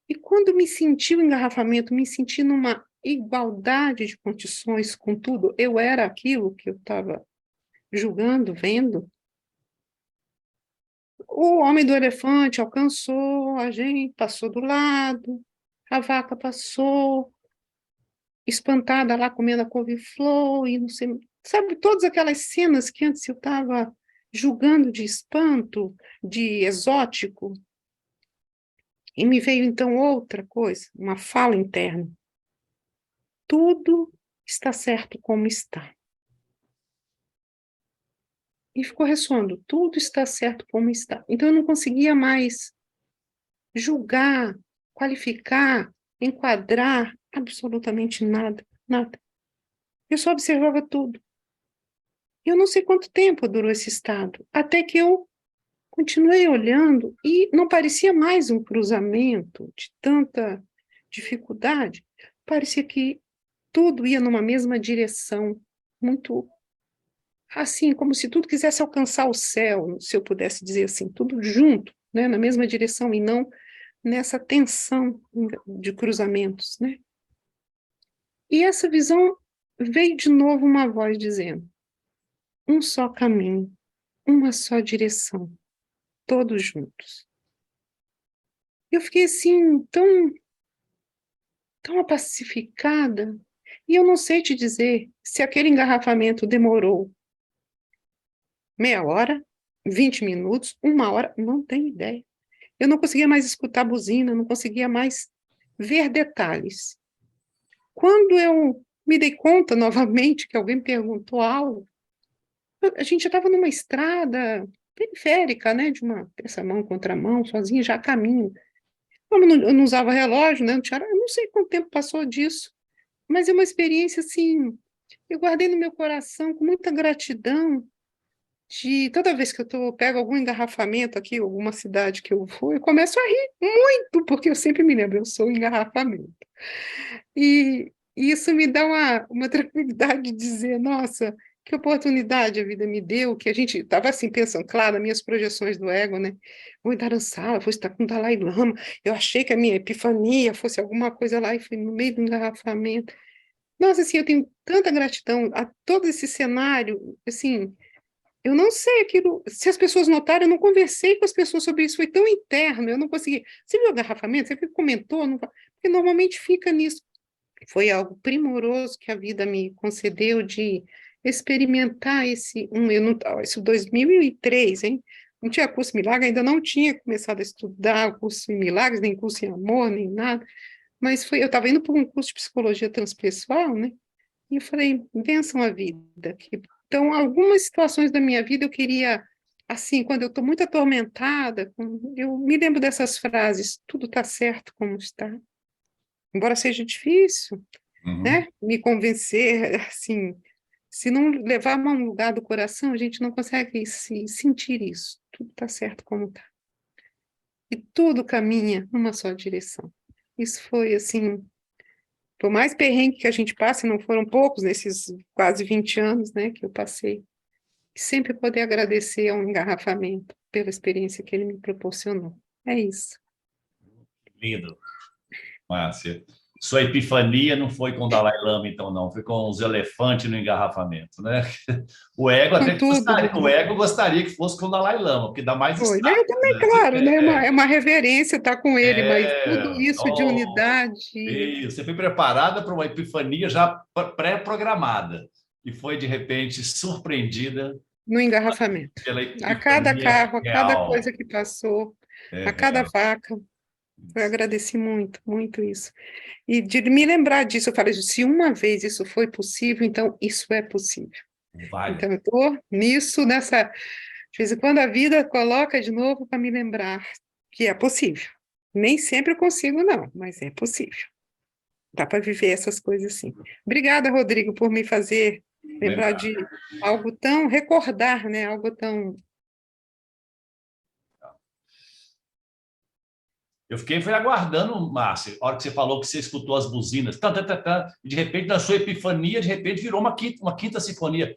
E quando me senti o engarrafamento, me senti numa igualdade de condições com tudo, eu era aquilo que eu estava julgando, vendo. O homem do elefante alcançou a gente, passou do lado, a vaca passou, espantada lá comendo a couve-flor, e não sei, sabe, todas aquelas cenas que antes eu estava julgando de espanto, de exótico, e me veio então outra coisa, uma fala interna. Tudo está certo como está. E ficou ressoando, tudo está certo como está. Então eu não conseguia mais julgar, qualificar, enquadrar absolutamente nada, nada. Eu só observava tudo. Eu não sei quanto tempo durou esse estado, até que eu continuei olhando e não parecia mais um cruzamento de tanta dificuldade, parecia que tudo ia numa mesma direção, muito assim, como se tudo quisesse alcançar o céu, se eu pudesse dizer assim, tudo junto, né, na mesma direção e não nessa tensão de cruzamentos, né? E essa visão veio de novo uma voz dizendo, um só caminho, uma só direção, todos juntos. Eu fiquei assim, tão pacificada, e eu não sei te dizer se aquele engarrafamento demorou meia hora, 20 minutos, 1 hora, não tenho ideia. Eu não conseguia mais escutar a buzina, não conseguia mais ver detalhes. Quando eu me dei conta novamente que alguém perguntou algo, a gente já estava numa estrada periférica, né, de uma terça-mão, contramão, sozinha, já a caminho. Eu não usava relógio, né, eu não sei quanto tempo passou disso, mas é uma experiência, assim, eu guardei no meu coração com muita gratidão, de toda vez que pego algum engarrafamento aqui, alguma cidade que eu vou, eu começo a rir muito, porque eu sempre me lembro, eu sou engarrafamento. E isso me dá uma tranquilidade de dizer, nossa, que oportunidade a vida me deu, que a gente estava assim pensando, claro, minhas projeções do ego, né? Vou em Dharamsala, vou estar com o Dalai Lama, eu achei que a minha epifania fosse alguma coisa lá e fui no meio do engarrafamento. Nossa, assim, eu tenho tanta gratidão a todo esse cenário, assim, eu não sei aquilo, se as pessoas notaram, eu não conversei com as pessoas sobre isso, foi tão interno, eu não consegui. Você viu o engarrafamento? Você comentou? Não, porque normalmente fica nisso. Foi algo primoroso que a vida me concedeu de experimentar isso 2003, hein? Não tinha curso em milagre, ainda não tinha começado a estudar curso em milagres, nem curso em amor, nem nada, mas eu estava indo para um curso de psicologia transpessoal, né? E eu falei, benção a vida. Então, algumas situações da minha vida eu queria, assim, quando eu estou muito atormentada, eu me lembro dessas frases, tudo está certo como está. Embora seja difícil, né? Me convencer, assim, se não levar a um lugar do coração, a gente não consegue sentir isso. Tudo está certo como está. E tudo caminha numa só direção. Isso foi, assim, por mais perrengue que a gente passe, não foram poucos nesses quase 20 anos, né, que eu passei. Sempre poder agradecer ao engarrafamento pela experiência que ele me proporcionou. É isso. Lindo, Márcia. Sua epifania não foi com o Dalai Lama, então, não. Foi com os elefantes no engarrafamento, né? O ego até gostaria que fosse com o Dalai Lama, porque dá mais foi. status, Eu também, né? claro, né? É uma reverência estar com ele, mas tudo isso de oh, unidade. Você foi preparada para uma epifania já pré-programada e foi, de repente, surpreendida no engarrafamento. pela A cada carro, a cada real. coisa que passou, a cada vaca. Eu agradeci muito, muito isso. E de me lembrar disso, eu falei, se uma vez isso foi possível, então isso é possível. Vale. Então eu estou nisso, nessa... De vez em quando a vida coloca de novo para me lembrar que é possível. Nem sempre eu consigo, não, mas é possível. Dá para viver essas coisas assim. Obrigada, Rodrigo, por me fazer lembrar de algo tão... recordar, né? Algo tão... Eu foi aguardando, Márcia, a hora que você falou que você escutou as buzinas, e de repente, na sua epifania, de repente, virou uma quinta sinfonia.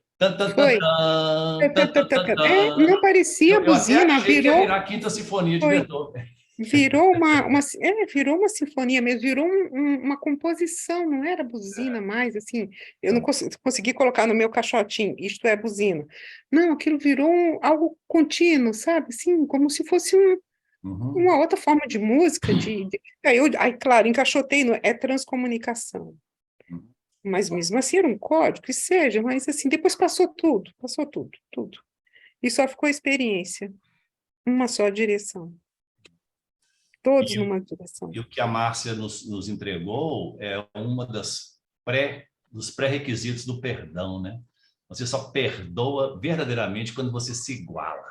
Foi. Não parecia buzina, eu achei que ia virar a quinta sinfonia de Beethoven. Virou virou uma sinfonia mesmo, virou uma composição, não era buzina mais, assim, eu não consegui colocar no meu caixotinho, isto é buzina. Não, aquilo virou algo contínuo, sabe? Assim, como se fosse uma outra forma de música, aí, claro, encaixotei, é transcomunicação. Mas mesmo assim era um código, que seja, mas assim, depois passou tudo. E só ficou a experiência, uma só direção. Todos numa direção. E o que a Márcia nos entregou é uma dos pré-requisitos do perdão, né? Você só perdoa verdadeiramente quando você se iguala.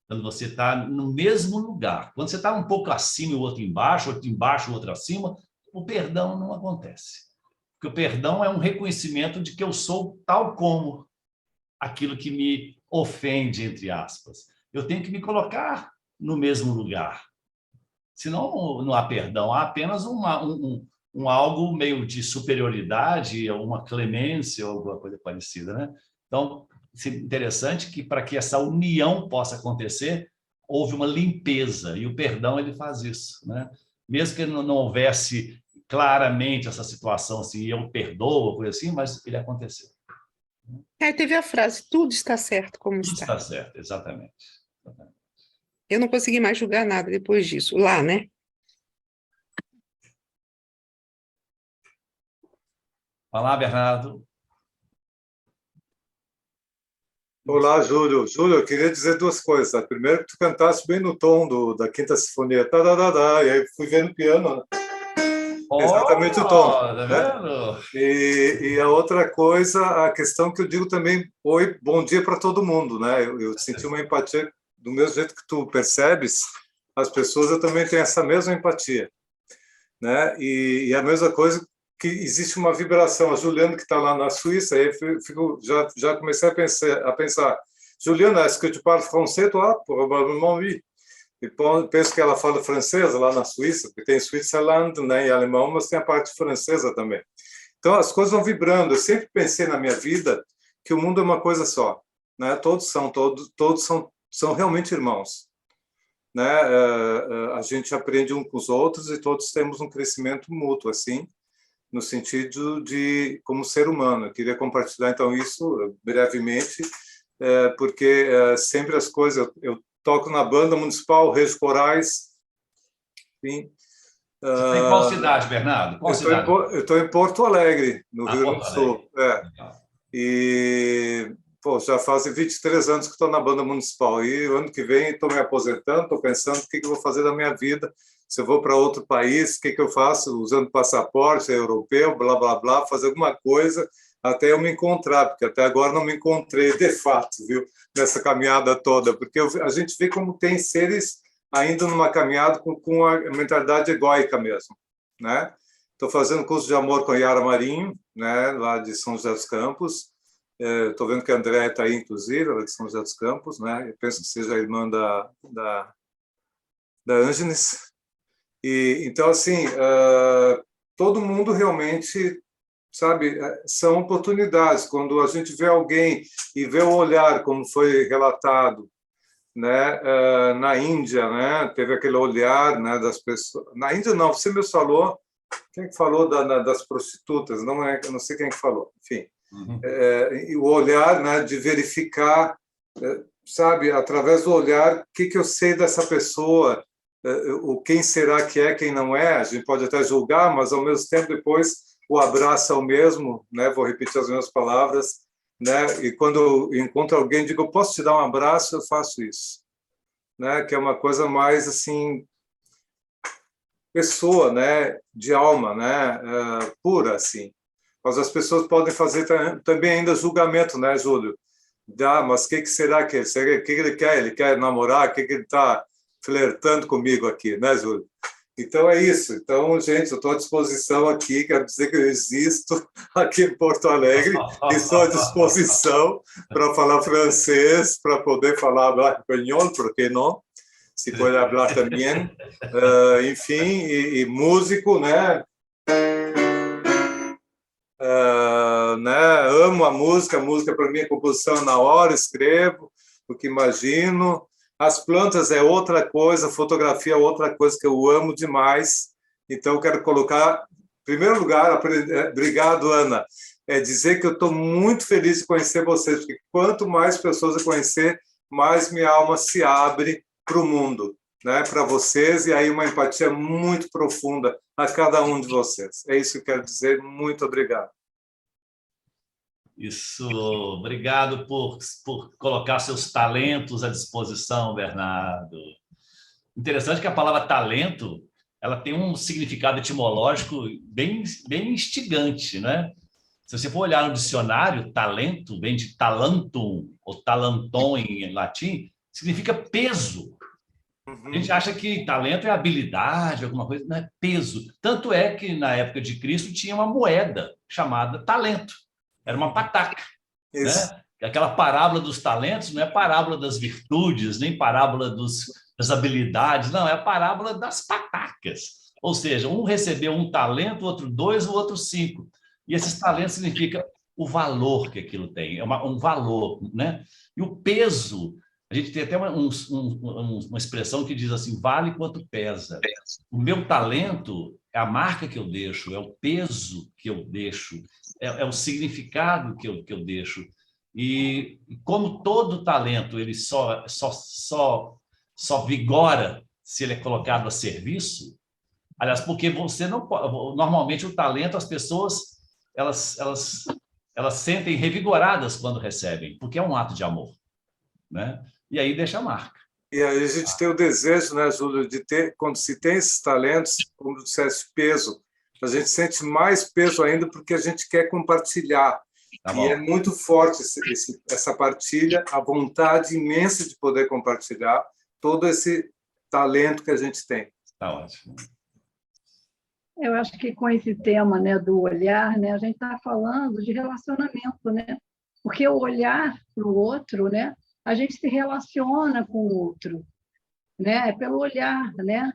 Quando você está no mesmo lugar. Quando você está um pouco acima e o outro embaixo, o outro acima, o perdão não acontece. Porque o perdão é um reconhecimento de que eu sou tal como aquilo que me ofende, entre aspas. Eu tenho que me colocar no mesmo lugar. Senão não há perdão, há apenas algo meio de superioridade, uma clemência ou alguma coisa parecida, né? Então, é interessante que para que essa união possa acontecer, houve uma limpeza, e o perdão ele faz isso, né? Mesmo que não houvesse claramente essa situação assim, eu perdoo, coisa assim, mas ele aconteceu. Teve a frase, tudo está certo como tudo está. Tudo está certo, exatamente. Eu não consegui mais julgar nada depois disso, lá, né? Vai lá, Bernardo. Olá, Júlio. Júlio, eu queria dizer duas coisas. Tá? Primeiro, que tu cantaste bem no tom da Quinta Sinfonia. Tadadadá, e aí fui ver no piano, né? Exatamente o tom. Tá vendo? E a outra coisa, a questão que eu digo também, oi, bom dia para todo mundo, né? Eu senti uma empatia do mesmo jeito que tu percebes, as pessoas, eu também tenho essa mesma empatia, né? E a mesma coisa que existe uma vibração. A Juliana, que está lá na Suíça, aí já comecei a pensar, Juliana, est-ce que tu parles français, toi? Provavelmente, oui. E penso que ela fala francês lá na Suíça, porque tem Switzerland, né, em alemão, mas tem a parte francesa também. Então, as coisas vão vibrando. Eu sempre pensei na minha vida que o mundo é uma coisa só, né? Todos são realmente irmãos, né? A gente aprende uns com os outros e todos temos um crescimento mútuo, assim, no sentido de como ser humano. Eu queria compartilhar, então, isso brevemente, porque sempre as coisas... Eu toco na banda municipal, Reis Corais, enfim. Você está em qual cidade, Bernardo? Qual cidade? Eu estou em Porto Alegre, no Rio Grande do Sul. Legal. E já fazem 23 anos que estou na banda municipal. E ano que vem estou me aposentando, estou pensando o que eu vou fazer da minha vida. Se eu vou para outro país, o que eu faço usando passaporte europeu, blá, blá, blá, fazer alguma coisa até eu me encontrar, porque até agora não me encontrei de fato, viu, nessa caminhada toda, porque a gente vê como tem seres ainda numa caminhada com a mentalidade egóica mesmo, né? Estou fazendo curso de amor com a Yara Marinho, né, lá de São José dos Campos. Estou vendo que a Andréia está aí, inclusive, ela é de São José dos Campos, né? Eu penso que seja a irmã da Ângeles. E então, assim, todo mundo realmente, sabe, são oportunidades. Quando a gente vê alguém e vê o olhar, como foi relatado, né, na Índia, né, teve aquele olhar, né, das pessoas. Na Índia não, você me falou. Quem que falou das prostitutas? Eu não sei quem que falou. Enfim, e o olhar, né, de verificar, sabe, através do olhar, o que eu sei dessa pessoa, o quem será que é, quem não é. A gente pode até julgar, mas ao mesmo tempo depois o abraço é o mesmo, né? Vou repetir as minhas palavras, né? E quando eu encontro alguém, digo, eu posso te dar um abraço, eu faço isso, né? Que é uma coisa mais assim, pessoa, né? De alma, né? Pura, assim. Mas as pessoas podem fazer também ainda julgamento, né, Júlio? Mas o que será que ele quer? Ele quer namorar? O que ele está flertando comigo aqui, né, Júlio? Então é isso. Então, gente, eu estou à disposição aqui, quero dizer que eu existo aqui em Porto Alegre e estou à disposição para falar francês, para poder falar espanhol, por que não? Se pode falar também. Enfim, e músico, né? Amo a música para mim é composição na hora, escrevo o que imagino. As plantas é outra coisa, fotografia é outra coisa que eu amo demais. Então, eu quero colocar, em primeiro lugar, obrigado, Ana, dizer que eu estou muito feliz de conhecer vocês, porque quanto mais pessoas eu conhecer, mais minha alma se abre para o mundo, né? Para vocês, e aí uma empatia muito profunda a cada um de vocês. É isso que eu quero dizer. Muito obrigado. Isso, obrigado por colocar seus talentos à disposição, Bernardo. Interessante que a palavra talento, ela tem um significado etimológico bem instigante, né? Se você for olhar no dicionário, talento vem de talentum, ou talenton em latim, significa peso. A gente acha que talento é habilidade, alguma coisa, não é peso. Tanto é que na época de Cristo tinha uma moeda chamada talento. Era uma pataca, né? Aquela parábola dos talentos não é parábola das virtudes, nem parábola das habilidades, não, é a parábola das patacas. Ou seja, um recebeu um talento, o outro 2, o outro 5. E esses talentos significam o valor que aquilo tem, é um valor, né? E o peso, a gente tem até uma expressão que diz assim, vale quanto pesa. O meu talento é a marca que eu deixo, é o peso que eu deixo, é o significado que eu deixo. E como todo talento ele só vigora se ele é colocado a serviço. Aliás, porque você não pode, normalmente o talento, as pessoas elas sentem revigoradas quando recebem, porque é um ato de amor, né? E aí deixa a marca. E aí a gente tem o desejo, né, Júlio, de ter, quando se tem esses talentos, como disseste, peso, a gente sente mais peso ainda porque a gente quer compartilhar. E é muito forte essa partilha, a vontade imensa de poder compartilhar todo esse talento que a gente tem. Tá ótimo. Eu acho que com esse tema, né, do olhar, né, a gente está falando de relacionamento, né? Porque o olhar para o outro, né, a gente se relaciona com o outro, né? Pelo olhar, né?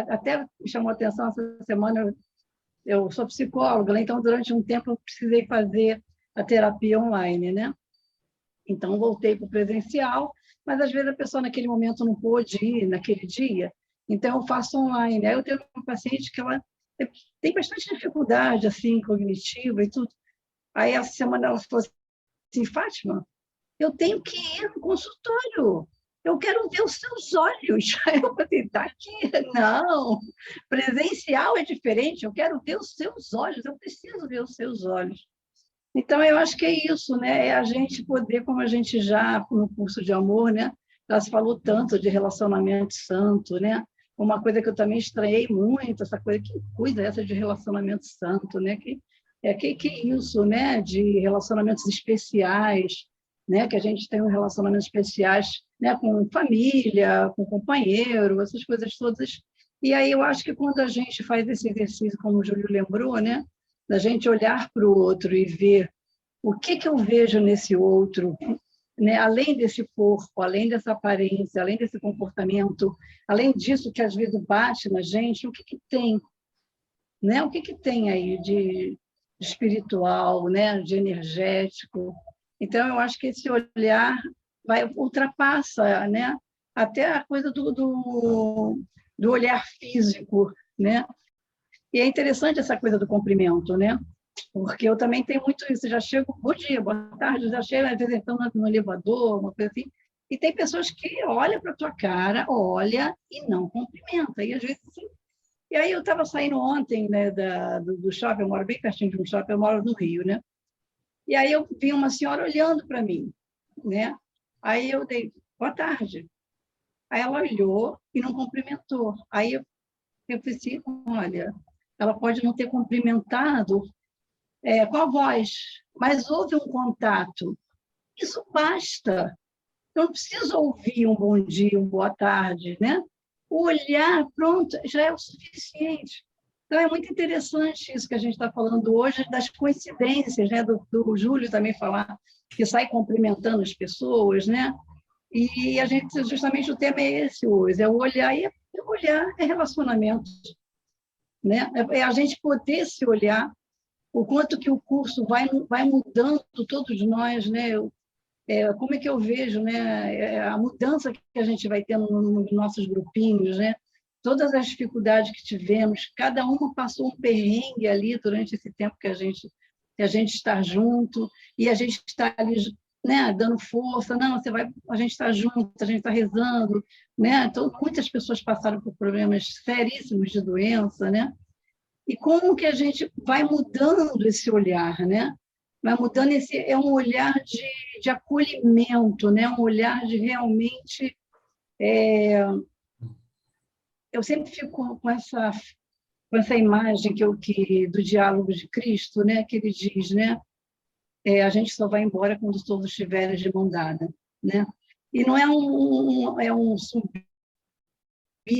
Até me chamou a atenção essa semana, eu sou psicóloga, né? Então, durante um tempo, eu precisei fazer a terapia online, né? Então, voltei para o presencial, mas às vezes a pessoa naquele momento não pôde ir naquele dia, então eu faço online. Aí eu tenho uma paciente que ela tem bastante dificuldade assim, cognitiva e tudo. Aí essa semana ela falou assim, Fátima, eu tenho que ir no consultório, eu quero ver os seus olhos. Aí eu falei, tá aqui, não, presencial é diferente, eu quero ver os seus olhos, eu preciso ver os seus olhos. Então, eu acho que é isso, né? É a gente poder, como a gente já, no curso de amor, né? Já se falou tanto de relacionamento santo, né? Uma coisa que eu também estranhei muito, essa coisa, que coisa é essa de relacionamento santo, né? Que é isso, né? De relacionamentos especiais, né? Que a gente tem relacionamentos especiais, né? Com família, com companheiro, essas coisas todas. E aí eu acho que quando a gente faz esse exercício, como o Júlio lembrou, né? Da gente olhar para o outro e ver o que eu vejo nesse outro, né? Além desse corpo, além dessa aparência, além desse comportamento, além disso que às vezes bate na gente, o que tem, né? O que tem aí de espiritual, né? De energético. Então, eu acho que esse olhar ultrapassa, né? Até a coisa do olhar físico, né? E é interessante essa coisa do cumprimento, né? Porque eu também tenho muito isso. Eu já chego, bom dia, boa tarde, já chego, às vezes, então, no elevador, uma coisa assim. E tem pessoas que olham para a tua cara, olha e não cumprimenta. E às vezes, assim. E aí eu estava saindo ontem, né, do shopping, eu moro bem pertinho de um shopping, eu moro no Rio, né? E aí eu vi uma senhora olhando para mim, né? Aí eu dei, boa tarde. Aí ela olhou e não cumprimentou. Aí eu falei assim, olha, ela pode não ter cumprimentado com a voz, mas houve um contato. Isso basta. Eu não preciso ouvir um bom dia, uma boa tarde, né? O olhar, pronto, já é o suficiente. Então, é muito interessante isso que a gente está falando hoje, das coincidências, né? Do Júlio também falar que sai cumprimentando as pessoas, né? E a gente, justamente, o tema é esse hoje, é o olhar, e o olhar é relacionamento, né? É a gente poder se olhar, o quanto que o curso vai mudando todos nós, né? Como é que eu vejo, né? A mudança que a gente vai tendo nos nossos grupinhos, né? Todas as dificuldades que tivemos, cada uma passou um perrengue ali durante esse tempo que a gente está junto, e a gente está ali, né, dando força, não, a gente está junto, a gente está rezando, né? Então, muitas pessoas passaram por problemas seríssimos de doença, né? E como que a gente vai mudando esse olhar, né? Vai mudando é um olhar de acolhimento, né? Um olhar de realmente... eu sempre fico com essa imagem do diálogo de Cristo, né? Que ele diz, né? A gente só vai embora quando todos estiverem de mão dada, né? E não é um subir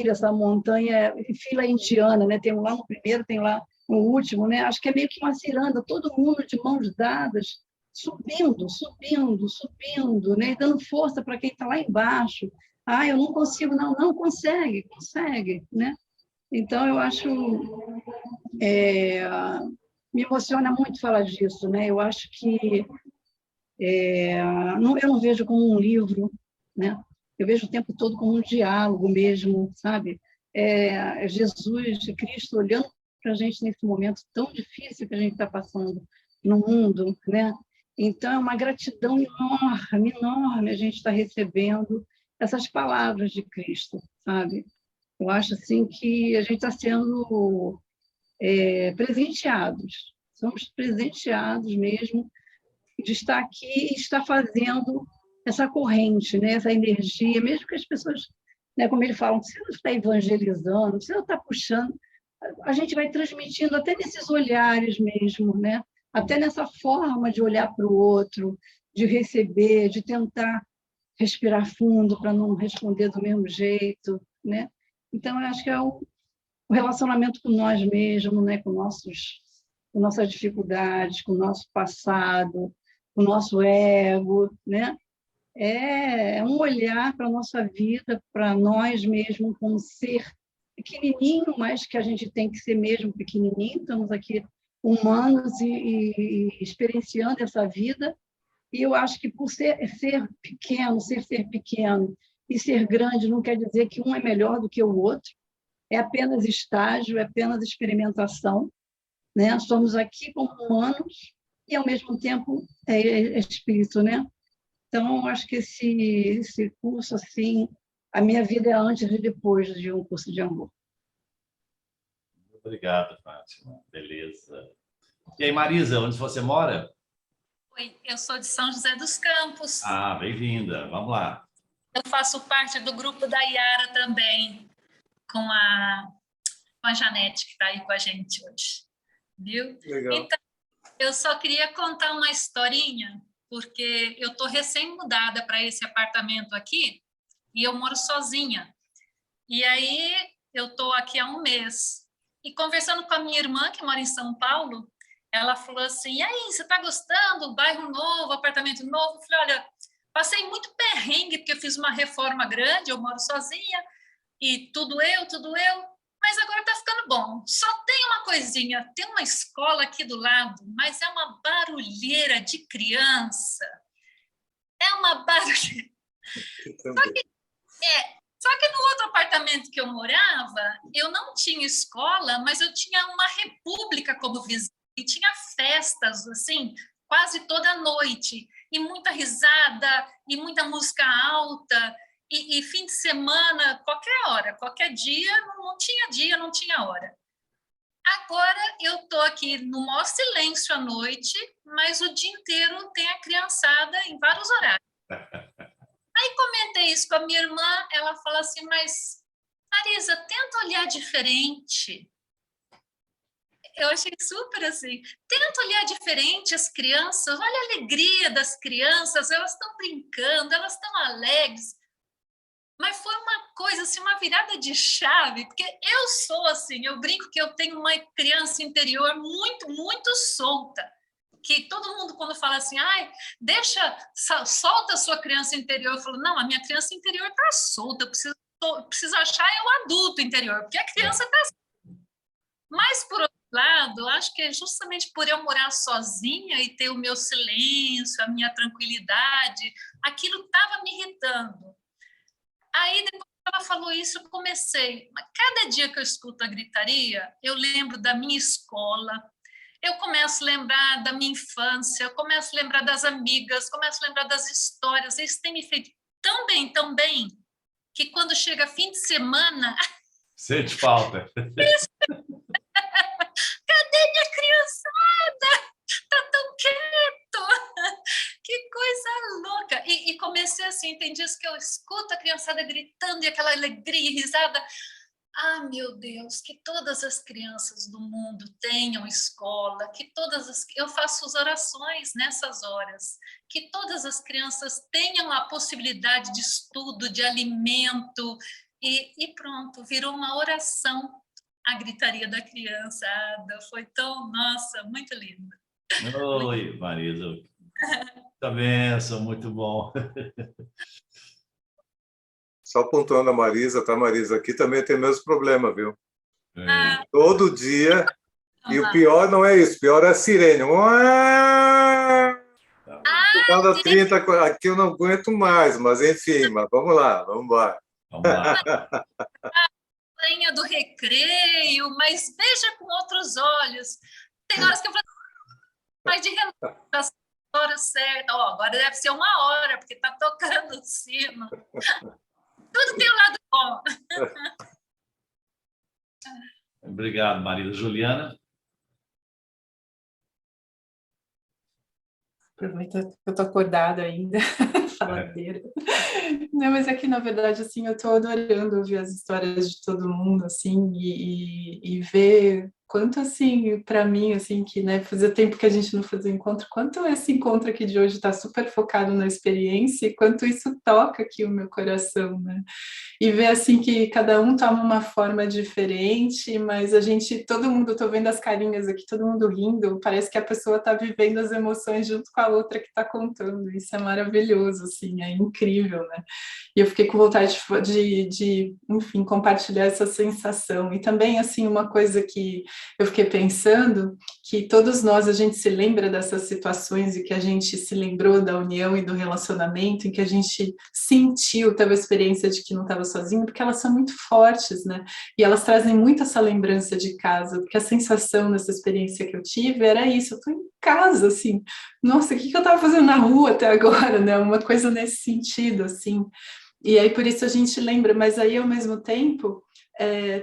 essa montanha, fila indiana, né? Tem um lá no primeiro, tem lá no último, né? Acho que é meio que uma ciranda, todo mundo de mãos dadas, subindo, subindo, subindo, né? E dando força para quem está lá embaixo. Ah, eu não consigo, não consegue, né? Então, eu acho... me emociona muito falar disso, né? Eu acho que... eu não vejo como um livro, né? Eu vejo o tempo todo como um diálogo mesmo, sabe? Jesus, Cristo, olhando para a gente nesse momento tão difícil que a gente está passando no mundo, né? Então, é uma gratidão enorme, enorme a gente está recebendo essas palavras de Cristo, sabe? Eu acho assim que a gente está sendo presenteados, somos presenteados mesmo de estar aqui e estar fazendo essa corrente, né? Essa energia, mesmo que as pessoas, né, como ele fala, não precisa estar evangelizando, não precisa estar puxando, a gente vai transmitindo até nesses olhares mesmo, né? Até nessa forma de olhar para o outro, de receber, de tentar respirar fundo para não responder do mesmo jeito, né? Então, eu acho que é o relacionamento com nós mesmos, né? Com nossas dificuldades, com o nosso passado, com o nosso ego, né? é um olhar para a nossa vida, para nós mesmos, como ser pequenininho, mas que a gente tem que ser mesmo pequenininho, estamos aqui humanos e experienciando essa vida, e eu acho que por ser pequeno, ser pequeno e ser grande não quer dizer que um é melhor do que o outro, é apenas estágio, é apenas experimentação, né? Somos aqui como humanos e, ao mesmo tempo, é espírito, né? Então, acho que esse curso, assim, a minha vida é antes e depois de um curso de amor. Obrigado, Fátima. Beleza. E aí, Marisa, onde você mora? Oi, eu sou de São José dos Campos. Ah, bem-vinda. Vamos lá. Eu faço parte do grupo da Yara também, com a Janete, que está aí com a gente hoje. Viu? Legal. Então, eu só queria contar uma historinha, porque eu estou recém-mudada para esse apartamento aqui e eu moro sozinha. E aí, eu estou aqui há um mês. E conversando com a minha irmã, que mora em São Paulo, ela falou assim, e aí, você está gostando? Bairro novo, apartamento novo? Eu falei, olha, passei muito perrengue, porque eu fiz uma reforma grande, eu moro sozinha, e tudo eu, mas agora está ficando bom. Só tem uma coisinha, tem uma escola aqui do lado, mas é uma barulheira de criança. É uma barulheira. Só que no outro apartamento que eu morava, eu não tinha escola, mas eu tinha uma república como vizinha, e tinha festas, assim, quase toda noite, e muita risada, e muita música alta, e fim de semana, qualquer hora, qualquer dia, não tinha hora. Agora eu estou aqui no maior silêncio à noite, mas o dia inteiro tem a criançada em vários horários. Aí comentei isso com a minha irmã, ela fala assim, mas Marisa, tenta olhar diferente. Eu achei super assim, tenta olhar diferente as crianças, olha a alegria das crianças, elas estão brincando, elas estão alegres. Mas foi uma coisa, assim, uma virada de chave, porque eu sou assim, eu brinco que eu tenho uma criança interior muito, muito solta. Que todo mundo, quando fala assim, ai, solta a sua criança interior, eu falo, não, a minha criança interior está solta, eu preciso achar o adulto interior, porque a criança está solta. Mas, por outro lado, acho que é justamente por eu morar sozinha e ter o meu silêncio, a minha tranquilidade, aquilo estava me irritando. Aí, depois que ela falou isso, eu comecei. Cada dia que eu escuto a gritaria, eu lembro da minha escola, eu começo a lembrar da minha infância, eu começo a lembrar das amigas, começo a lembrar das histórias. Isso tem me feito tão bem, que quando chega fim de semana... Sente falta. Cadê minha criançada? Tá tão quieto. Que coisa louca. E comecei assim, tem dias que eu escuto a criançada gritando e aquela alegria e risada. Ah, meu Deus, que todas as crianças do mundo tenham escola, eu faço as orações nessas horas, que todas as crianças tenham a possibilidade de estudo, de alimento, e pronto, virou uma oração a gritaria da criançada. Foi tão, nossa, muito lindo. Oi, Marisa. Muita bênção, muito bom. Só pontuando a Marisa, tá, Marisa? Aqui também tem o mesmo problema, viu? É. Todo dia. E o pior não é isso, o pior é a sirene. Cada 30, aqui eu não aguento mais, mas enfim, vamos lá, vamos embora. Vamos lá. Lenha do recreio, mas veja com outros olhos. Tem horas que eu falo, mas de relógio, as horas certas. Agora deve ser 1 hora, porque está tocando o sino. Tudo tem um lado bom. Obrigado, Marisa. Juliana? Aproveita que eu estou acordada ainda, faladeira. Não, mas é que, na verdade, assim, eu estou adorando ouvir as histórias de todo mundo, assim, e ver quanto, assim, para mim, assim, que, né, fazia tempo que a gente não fazia encontro, quanto esse encontro aqui de hoje está super focado na experiência e quanto isso toca aqui o meu coração, né? E ver, assim, que cada um toma uma forma diferente, mas a gente, todo mundo, tô vendo as carinhas aqui, todo mundo rindo, parece que a pessoa está vivendo as emoções junto com a outra que está contando, isso é maravilhoso, assim, é incrível, né? E eu fiquei com vontade enfim, compartilhar essa sensação. E também, assim, uma coisa que eu fiquei pensando, que todos nós, a gente se lembra dessas situações e que a gente se lembrou da união e do relacionamento, em que a gente sentiu, teve a experiência de que não estava sozinho, porque elas são muito fortes, né? E elas trazem muito essa lembrança de casa, porque a sensação dessa experiência que eu tive era isso, eu estou em casa, assim, nossa, o que eu estava fazendo na rua até agora, né? Uma coisa nesse sentido, assim. E aí, por isso a gente lembra, mas aí, ao mesmo tempo,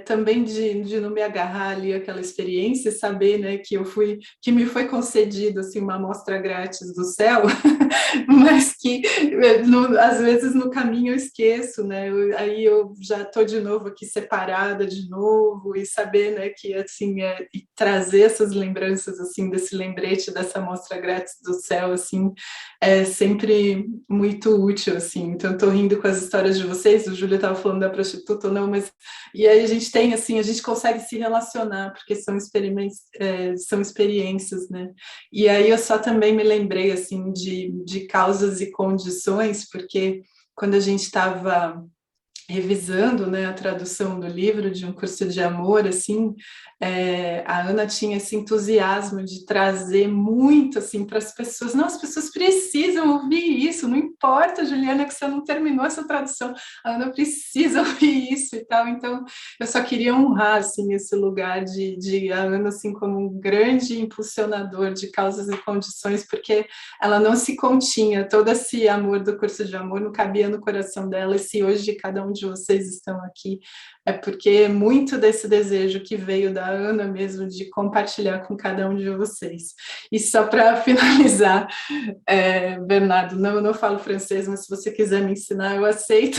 também de não me agarrar ali àquela experiência, saber, né, que me foi concedido, assim, uma amostra grátis do céu, mas que, às vezes, no caminho eu esqueço, né, aí eu já estou de novo aqui separada de novo, e saber, né, que, assim, e trazer essas lembranças, assim, desse lembrete, dessa amostra grátis do céu, assim, é sempre muito útil, assim. Então, estou rindo com as histórias de vocês, o Júlio estava falando da prostituta, não, mas... E aí a gente tem, assim, a gente consegue se relacionar, porque são experiências, né? E aí eu só também me lembrei, assim, de causas e condições, porque quando a gente estava revisando, né, a tradução do livro de Um Curso de Amor, assim, a Ana tinha esse entusiasmo de trazer muito, assim, para as pessoas. Não, as pessoas precisam ouvir isso, não importa, Juliana, que você não terminou essa tradução, a Ana precisa ouvir isso e tal. Então, eu só queria honrar, assim, esse lugar de a Ana, assim, como um grande impulsionador de causas e condições, porque ela não se continha, todo esse amor do Curso de Amor não cabia no coração dela, e se hoje cada um de vocês estão aqui, é porque muito desse desejo que veio da Ana mesmo, de compartilhar com cada um de vocês. E só para finalizar, Bernardo, eu não falo francês, mas se você quiser me ensinar, eu aceito.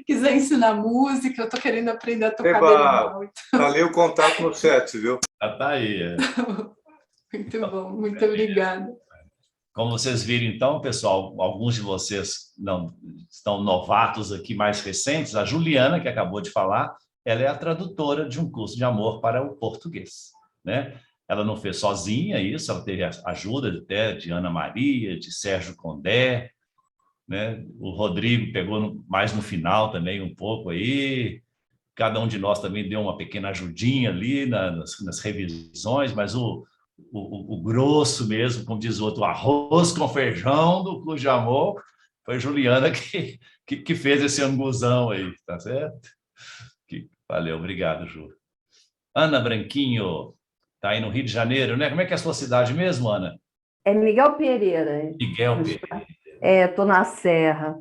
Quiser ensinar música, eu estou querendo aprender a tocar berimbau. Tá ali o contato no chat, viu? Tá aí. Muito bom, muito obrigada. Como vocês viram, então, pessoal, alguns de vocês não estão novatos aqui, mais recentes. A Juliana, que acabou de falar, ela é a tradutora de Um Curso de Amor para o português, né? Ela não fez sozinha isso, ela teve a ajuda até de Ana Maria, de Sérgio Condé, né? O Rodrigo pegou mais no final também um pouco aí. Cada um de nós também deu uma pequena ajudinha ali nas revisões, mas o grosso mesmo, como diz o outro, o arroz com feijão do Curso de Amor, foi Juliana que fez esse anguzão aí, tá certo? Valeu, obrigado, Ju. Ana Branquinho, tá aí no Rio de Janeiro, né? Como é que é a sua cidade mesmo, Ana? É Miguel Pereira. Miguel Pereira. Estou na Serra.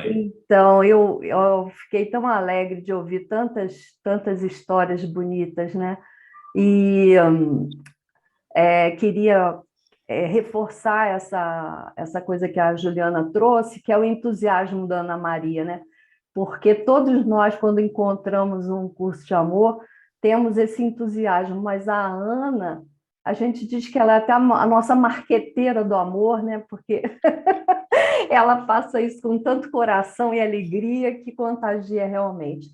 Então, eu fiquei tão alegre de ouvir tantas histórias bonitas, né? E queria reforçar essa coisa que a Juliana trouxe, que é o entusiasmo da Ana Maria, né? Porque todos nós, quando encontramos um curso de amor, temos esse entusiasmo, mas a Ana, a gente diz que ela é até a nossa marqueteira do amor, né? Porque ela passa isso com tanto coração e alegria que contagia realmente.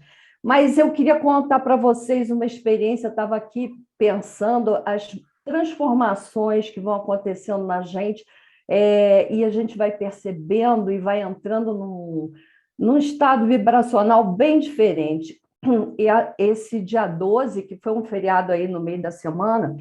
Mas eu queria contar para vocês uma experiência, eu estava aqui pensando as transformações que vão acontecendo na gente, e a gente vai percebendo e vai entrando num estado vibracional bem diferente. E esse dia 12, que foi um feriado aí no meio da semana,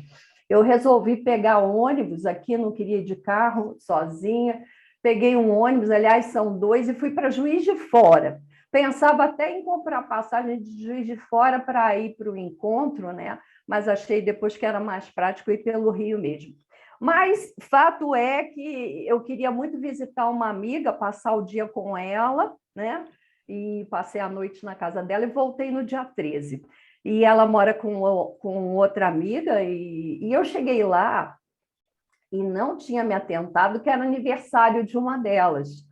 eu resolvi pegar ônibus aqui, não queria ir de carro sozinha, peguei um ônibus, aliás, são 2, e fui para Juiz de Fora. Pensava até em comprar passagem de Juiz de Fora para ir para o encontro, né? Mas achei depois que era mais prático ir pelo Rio mesmo. Mas fato é que eu queria muito visitar uma amiga, passar o dia com ela, né? E passei a noite na casa dela e voltei no dia 13. E ela mora com outra amiga, e eu cheguei lá e não tinha me atentado que era aniversário de uma delas.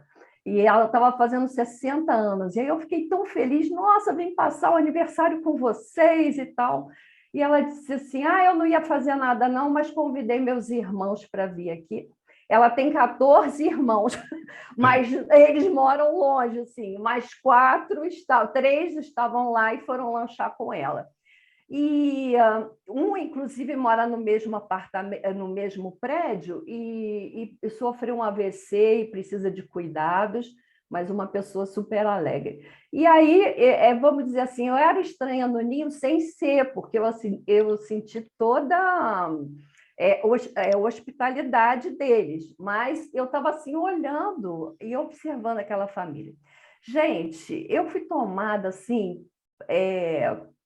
E ela estava fazendo 60 anos. E aí eu fiquei tão feliz, nossa, vim passar o aniversário com vocês e tal. E ela disse assim, eu não ia fazer nada não, mas convidei meus irmãos para vir aqui. Ela tem 14 irmãos, mas eles moram longe, assim, mas 3 estavam lá e foram lanchar com ela. E um, inclusive, mora no mesmo apartamento, no mesmo prédio e sofreu um AVC e precisa de cuidados, mas uma pessoa super alegre. E aí, vamos dizer assim, eu era estranha no ninho sem ser, porque eu senti toda a hospitalidade deles, mas eu estava assim olhando e observando aquela família. Gente, eu fui tomada assim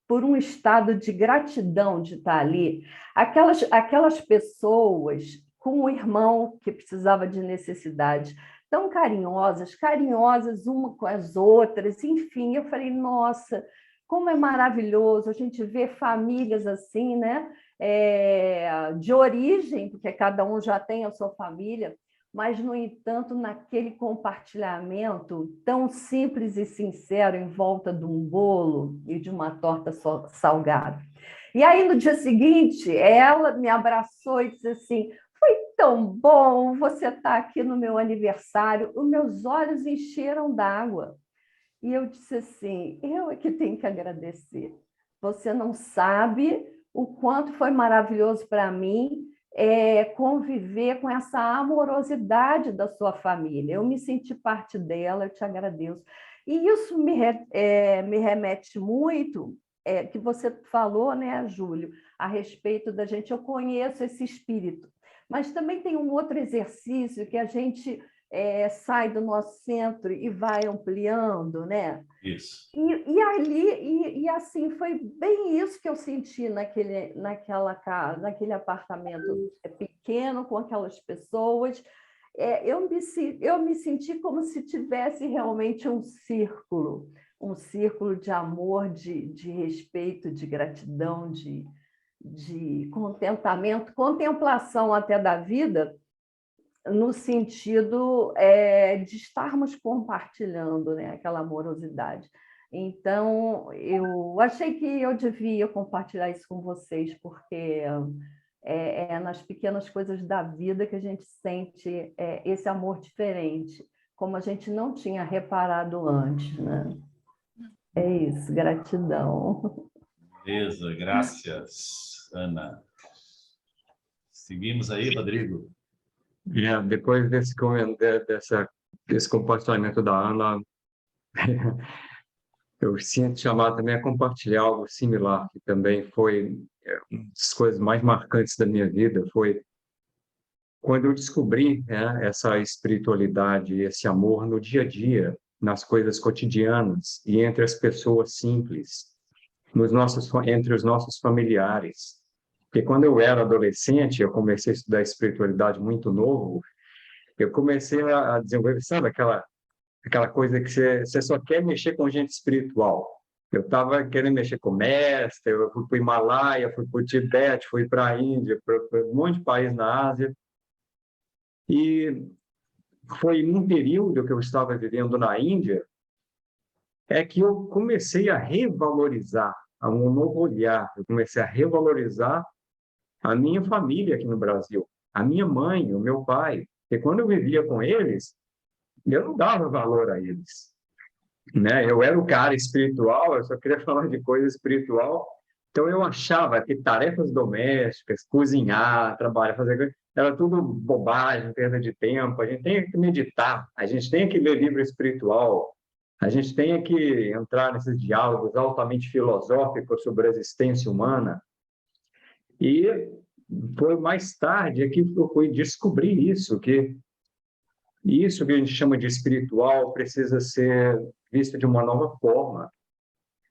por um estado de gratidão de estar ali. Aquelas pessoas com um irmão que precisava de necessidade, tão carinhosas uma com as outras, enfim, eu falei, nossa, como é maravilhoso a gente ver famílias assim, né? De origem, porque cada um já tem a sua família, mas, no entanto, naquele compartilhamento tão simples e sincero em volta de um bolo e de uma torta salgada. E aí, no dia seguinte, ela me abraçou e disse assim, foi tão bom você estar aqui no meu aniversário, os meus olhos encheram d'água. E eu disse assim, eu é que tenho que agradecer. Você não sabe o quanto foi maravilhoso para mim conviver com essa amorosidade da sua família. Eu me senti parte dela, eu te agradeço. E isso me remete muito, que você falou, né, Júlio, a respeito da gente, eu conheço esse espírito, mas também tem um outro exercício que a gente sai do nosso centro e vai ampliando, né? Isso. E assim, foi bem isso que eu senti naquela casa, naquele apartamento pequeno, com aquelas pessoas. Eu me senti como se tivesse realmente um círculo de amor, de respeito, de gratidão, de contentamento, contemplação até da vida, no sentido de estarmos compartilhando, né, aquela amorosidade. Então, eu achei que eu devia compartilhar isso com vocês, porque nas pequenas coisas da vida que a gente sente esse amor diferente, como a gente não tinha reparado antes, né? É isso, gratidão. Beleza, graças, Ana. Seguimos aí, Rodrigo. Depois desse compartilhamento da Ana, eu sinto chamado também a compartilhar algo similar, que também foi uma das coisas mais marcantes da minha vida, foi quando eu descobri essa espiritualidade, esse amor no dia a dia, nas coisas cotidianas e entre as pessoas simples, entre os nossos familiares. Porque quando eu era adolescente, eu comecei a estudar espiritualidade muito novo, eu comecei a desenvolver, sabe, aquela coisa que você só quer mexer com gente espiritual. Eu estava querendo mexer com mestre, eu fui para o Himalaia, fui para o Tibete, fui para a Índia, para um monte de país na Ásia. E foi num período que eu estava vivendo na Índia que eu comecei a revalorizar, a um novo olhar, eu comecei a revalorizar a minha família aqui no Brasil, a minha mãe, o meu pai. Porque quando eu vivia com eles, eu não dava valor a eles, né? Eu era o cara espiritual, eu só queria falar de coisa espiritual, então eu achava que tarefas domésticas, cozinhar, trabalhar, fazer coisa, era tudo bobagem, perda de tempo. A gente tem que meditar, a gente tem que ler livro espiritual, a gente tem que entrar nesses diálogos altamente filosóficos sobre a existência humana. E foi mais tarde que eu fui descobrir isso, que isso que a gente chama de espiritual precisa ser visto de uma nova forma,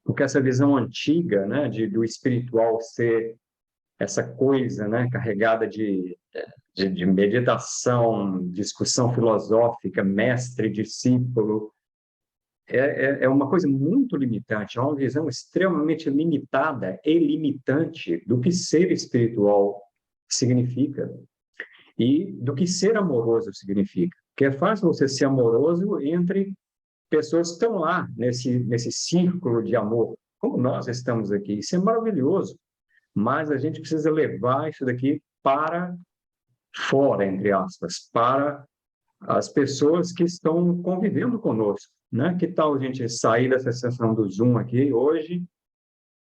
porque essa visão antiga, né, do espiritual ser essa coisa, né, carregada de meditação, discussão filosófica, mestre, discípulo, é uma coisa muito limitante, é uma visão extremamente limitada e limitante do que ser espiritual significa e do que ser amoroso significa. Porque é fácil você ser amoroso entre pessoas que estão lá, nesse círculo de amor, como nós estamos aqui. Isso é maravilhoso. mas a gente precisa levar isso daqui para fora, entre aspas, para as pessoas que estão convivendo conosco, né? Que tal a gente sair dessa sessão do Zoom aqui hoje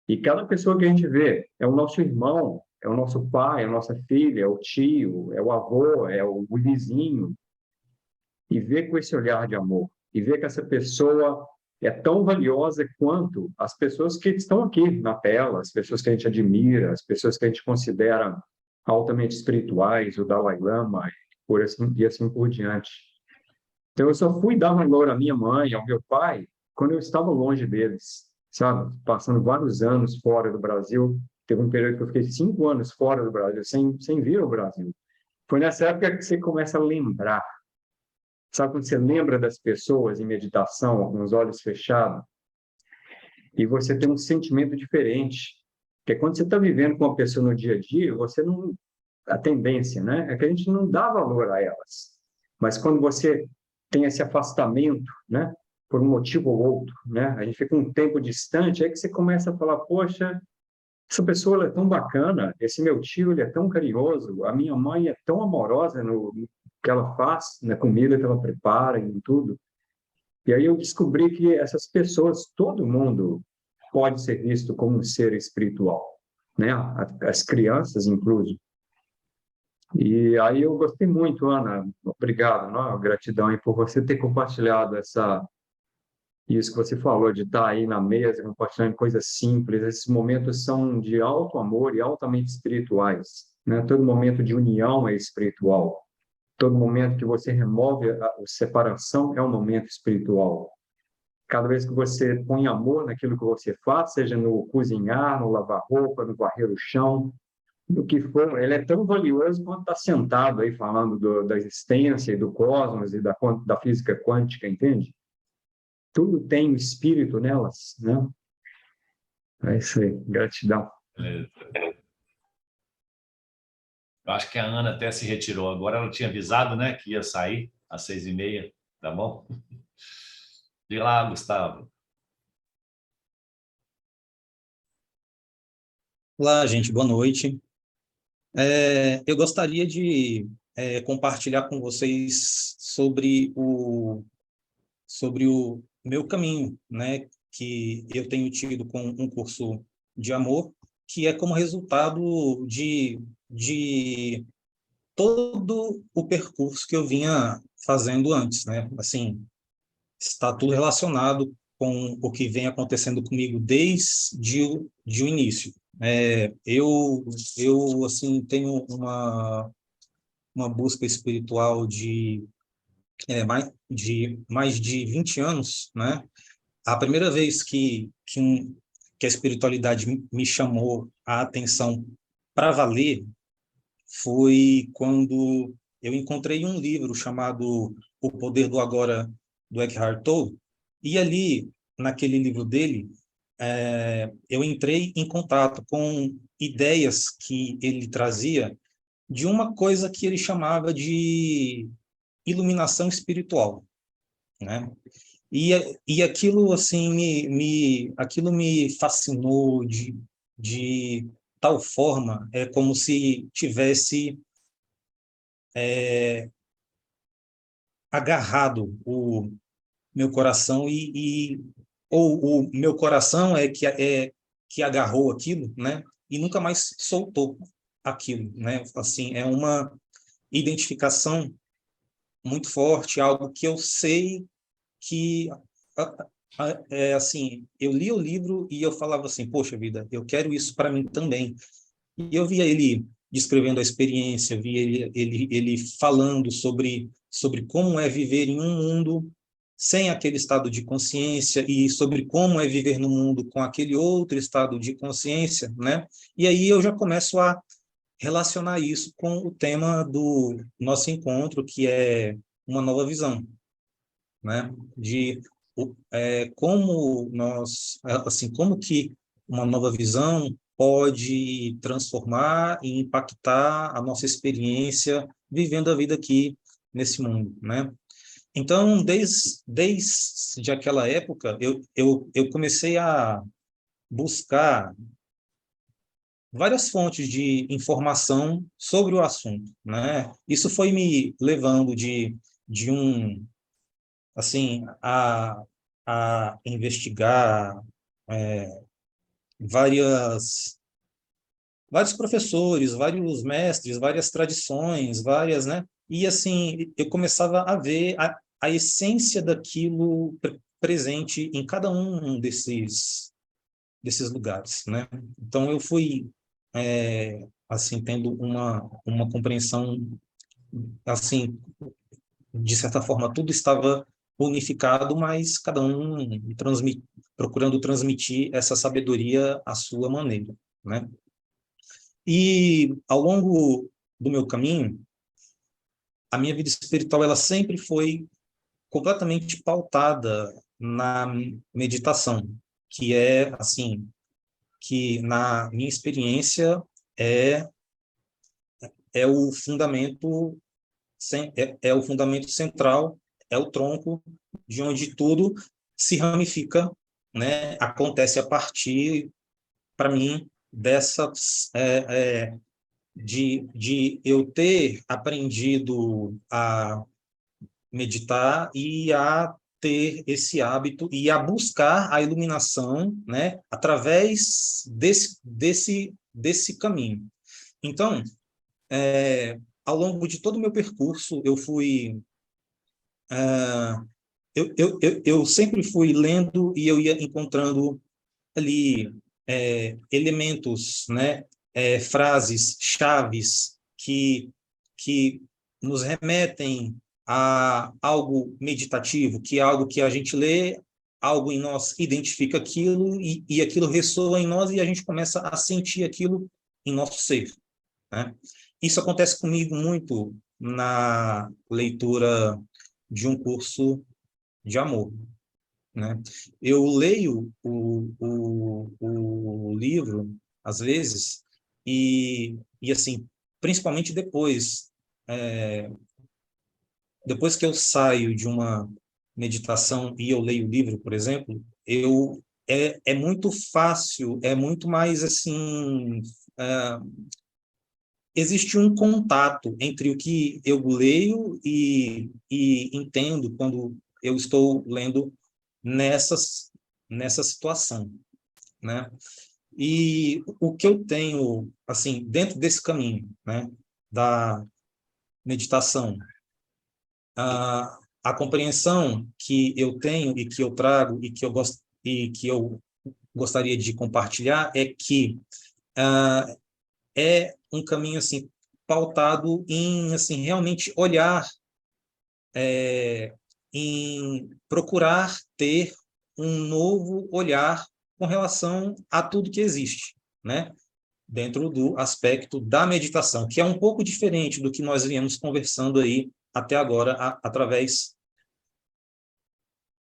e cada pessoa que a gente vê é o nosso irmão, é o nosso pai, é a nossa filha, é o tio, é o avô, é o vizinho, e ver com esse olhar de amor, e ver que essa pessoa é tão valiosa quanto as pessoas que estão aqui na tela, as pessoas que a gente admira, as pessoas que a gente considera altamente espirituais, o Dalai Lama, e assim por diante. Então, eu só fui dar valor à minha mãe, ao meu pai, quando eu estava longe deles, sabe? Passando vários anos fora do Brasil. Teve um período que eu fiquei 5 anos fora do Brasil, sem vir ao Brasil. Foi nessa época que você começa a lembrar. Sabe quando você lembra das pessoas em meditação, com os olhos fechados, e você tem um sentimento diferente? Porque quando você está vivendo com uma pessoa no dia a dia, você não... A tendência, né? É que a gente não dá valor a elas. Mas quando você tem esse afastamento, né? Por um motivo ou outro, né? A gente fica um tempo distante, aí que você começa a falar, poxa, essa pessoa ela é tão bacana, esse meu tio ele é tão carinhoso, a minha mãe é tão amorosa no que ela faz, na comida que ela prepara, em tudo. E aí eu descobri que essas pessoas, todo mundo pode ser visto como um ser espiritual, né? As crianças, inclusive. E aí eu gostei muito, Ana, obrigado, não? Gratidão aí por você ter compartilhado isso que você falou, de estar aí na mesa, compartilhando coisas simples. Esses momentos são de alto amor e altamente espirituais, né? Todo momento de união é espiritual. Todo momento que você remove a separação é um momento espiritual. Cada vez que você põe amor naquilo que você faz, seja no cozinhar, no lavar roupa, no varrer o chão, do que for, ele é tão valioso quanto está sentado aí falando da existência e do cosmos e da física quântica, entende? Tudo tem o espírito nelas, né? É isso aí, gratidão. Eu acho que a Ana até se retirou. Agora ela tinha avisado, né, que ia sair às 6h30, tá bom? De lá, Gustavo. Olá, gente, boa noite. Eu gostaria de compartilhar com vocês sobre o meu caminho, né, que eu tenho tido com um curso de amor, que é como resultado de todo o percurso que eu vinha fazendo antes, né? Assim, está tudo relacionado com o que vem acontecendo comigo desde o início. Eu assim, tenho uma busca espiritual de mais de 20 anos, né? A primeira vez que a espiritualidade me chamou a atenção para valer foi quando eu encontrei um livro chamado O Poder do Agora, do Eckhart Tolle, e ali, naquele livro dele, eu entrei em contato com ideias que ele trazia de uma coisa que ele chamava de iluminação espiritual, né? E aquilo assim aquilo me fascinou de tal forma, é como se tivesse agarrado o meu coração ou o meu coração que agarrou aquilo, né? E nunca mais soltou aquilo, né? Assim, é uma identificação muito forte, algo que eu sei que assim, eu li o livro e eu falava assim, poxa vida, eu quero isso para mim também. E eu via ele descrevendo a experiência, via ele falando sobre como é viver em um mundo sem aquele estado de consciência e sobre como é viver no mundo com aquele outro estado de consciência, né? E aí eu já começo a relacionar isso com o tema do nosso encontro, que é uma nova visão, né? De como nós, assim, como que uma nova visão pode transformar e impactar a nossa experiência vivendo a vida aqui nesse mundo, né? Então, desde aquela época, eu comecei a buscar várias fontes de informação sobre o assunto, né? Isso foi me levando de um, assim, a investigar vários professores, vários mestres, várias tradições, várias, né? E assim, eu começava a ver a essência daquilo presente em cada um desses lugares, né? Então eu fui assim tendo uma compreensão assim, de certa forma tudo estava unificado, mas cada um procurando transmitir essa sabedoria à sua maneira, né? E ao longo do meu caminho, a minha vida espiritual ela sempre foi completamente pautada na meditação, que é assim, que na minha experiência é é o fundamento é o fundamento central, é o tronco de onde tudo se ramifica, né? Acontece a partir, para mim, dessas de eu ter aprendido a meditar e a ter esse hábito e a buscar a iluminação, né, através desse caminho. Então, ao longo de todo o meu percurso, eu fui eu sempre fui lendo e eu ia encontrando ali elementos, né, frases, chaves que nos remetem a algo meditativo, que é algo que a gente lê, algo em nós identifica aquilo e aquilo ressoa em nós e a gente começa a sentir aquilo em nosso ser, né? Isso acontece comigo muito na leitura de um curso de amor, né? Eu leio o livro, às vezes, e assim, principalmente depois que eu saio de uma meditação e eu leio o livro, por exemplo, é muito fácil, é muito mais assim, existe um contato entre o que eu leio e entendo quando eu estou lendo nessa situação, né? E o que eu tenho, assim, dentro desse caminho, né, da meditação, a compreensão que eu tenho e que eu trago e que eu gostaria de compartilhar é que é um caminho assim pautado em assim realmente olhar, em procurar ter um novo olhar com relação a tudo que existe, né? Dentro do aspecto da meditação, que é um pouco diferente do que nós viemos conversando aí até agora, através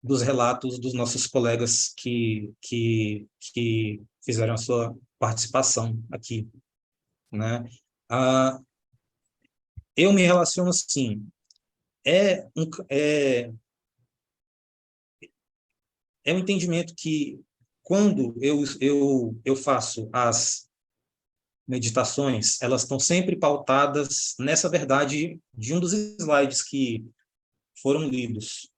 dos relatos dos nossos colegas que fizeram a sua participação aqui, né? Eu me relaciono assim, é um entendimento que quando eu faço as meditações, elas estão sempre pautadas nessa verdade de um dos slides que foram lidos.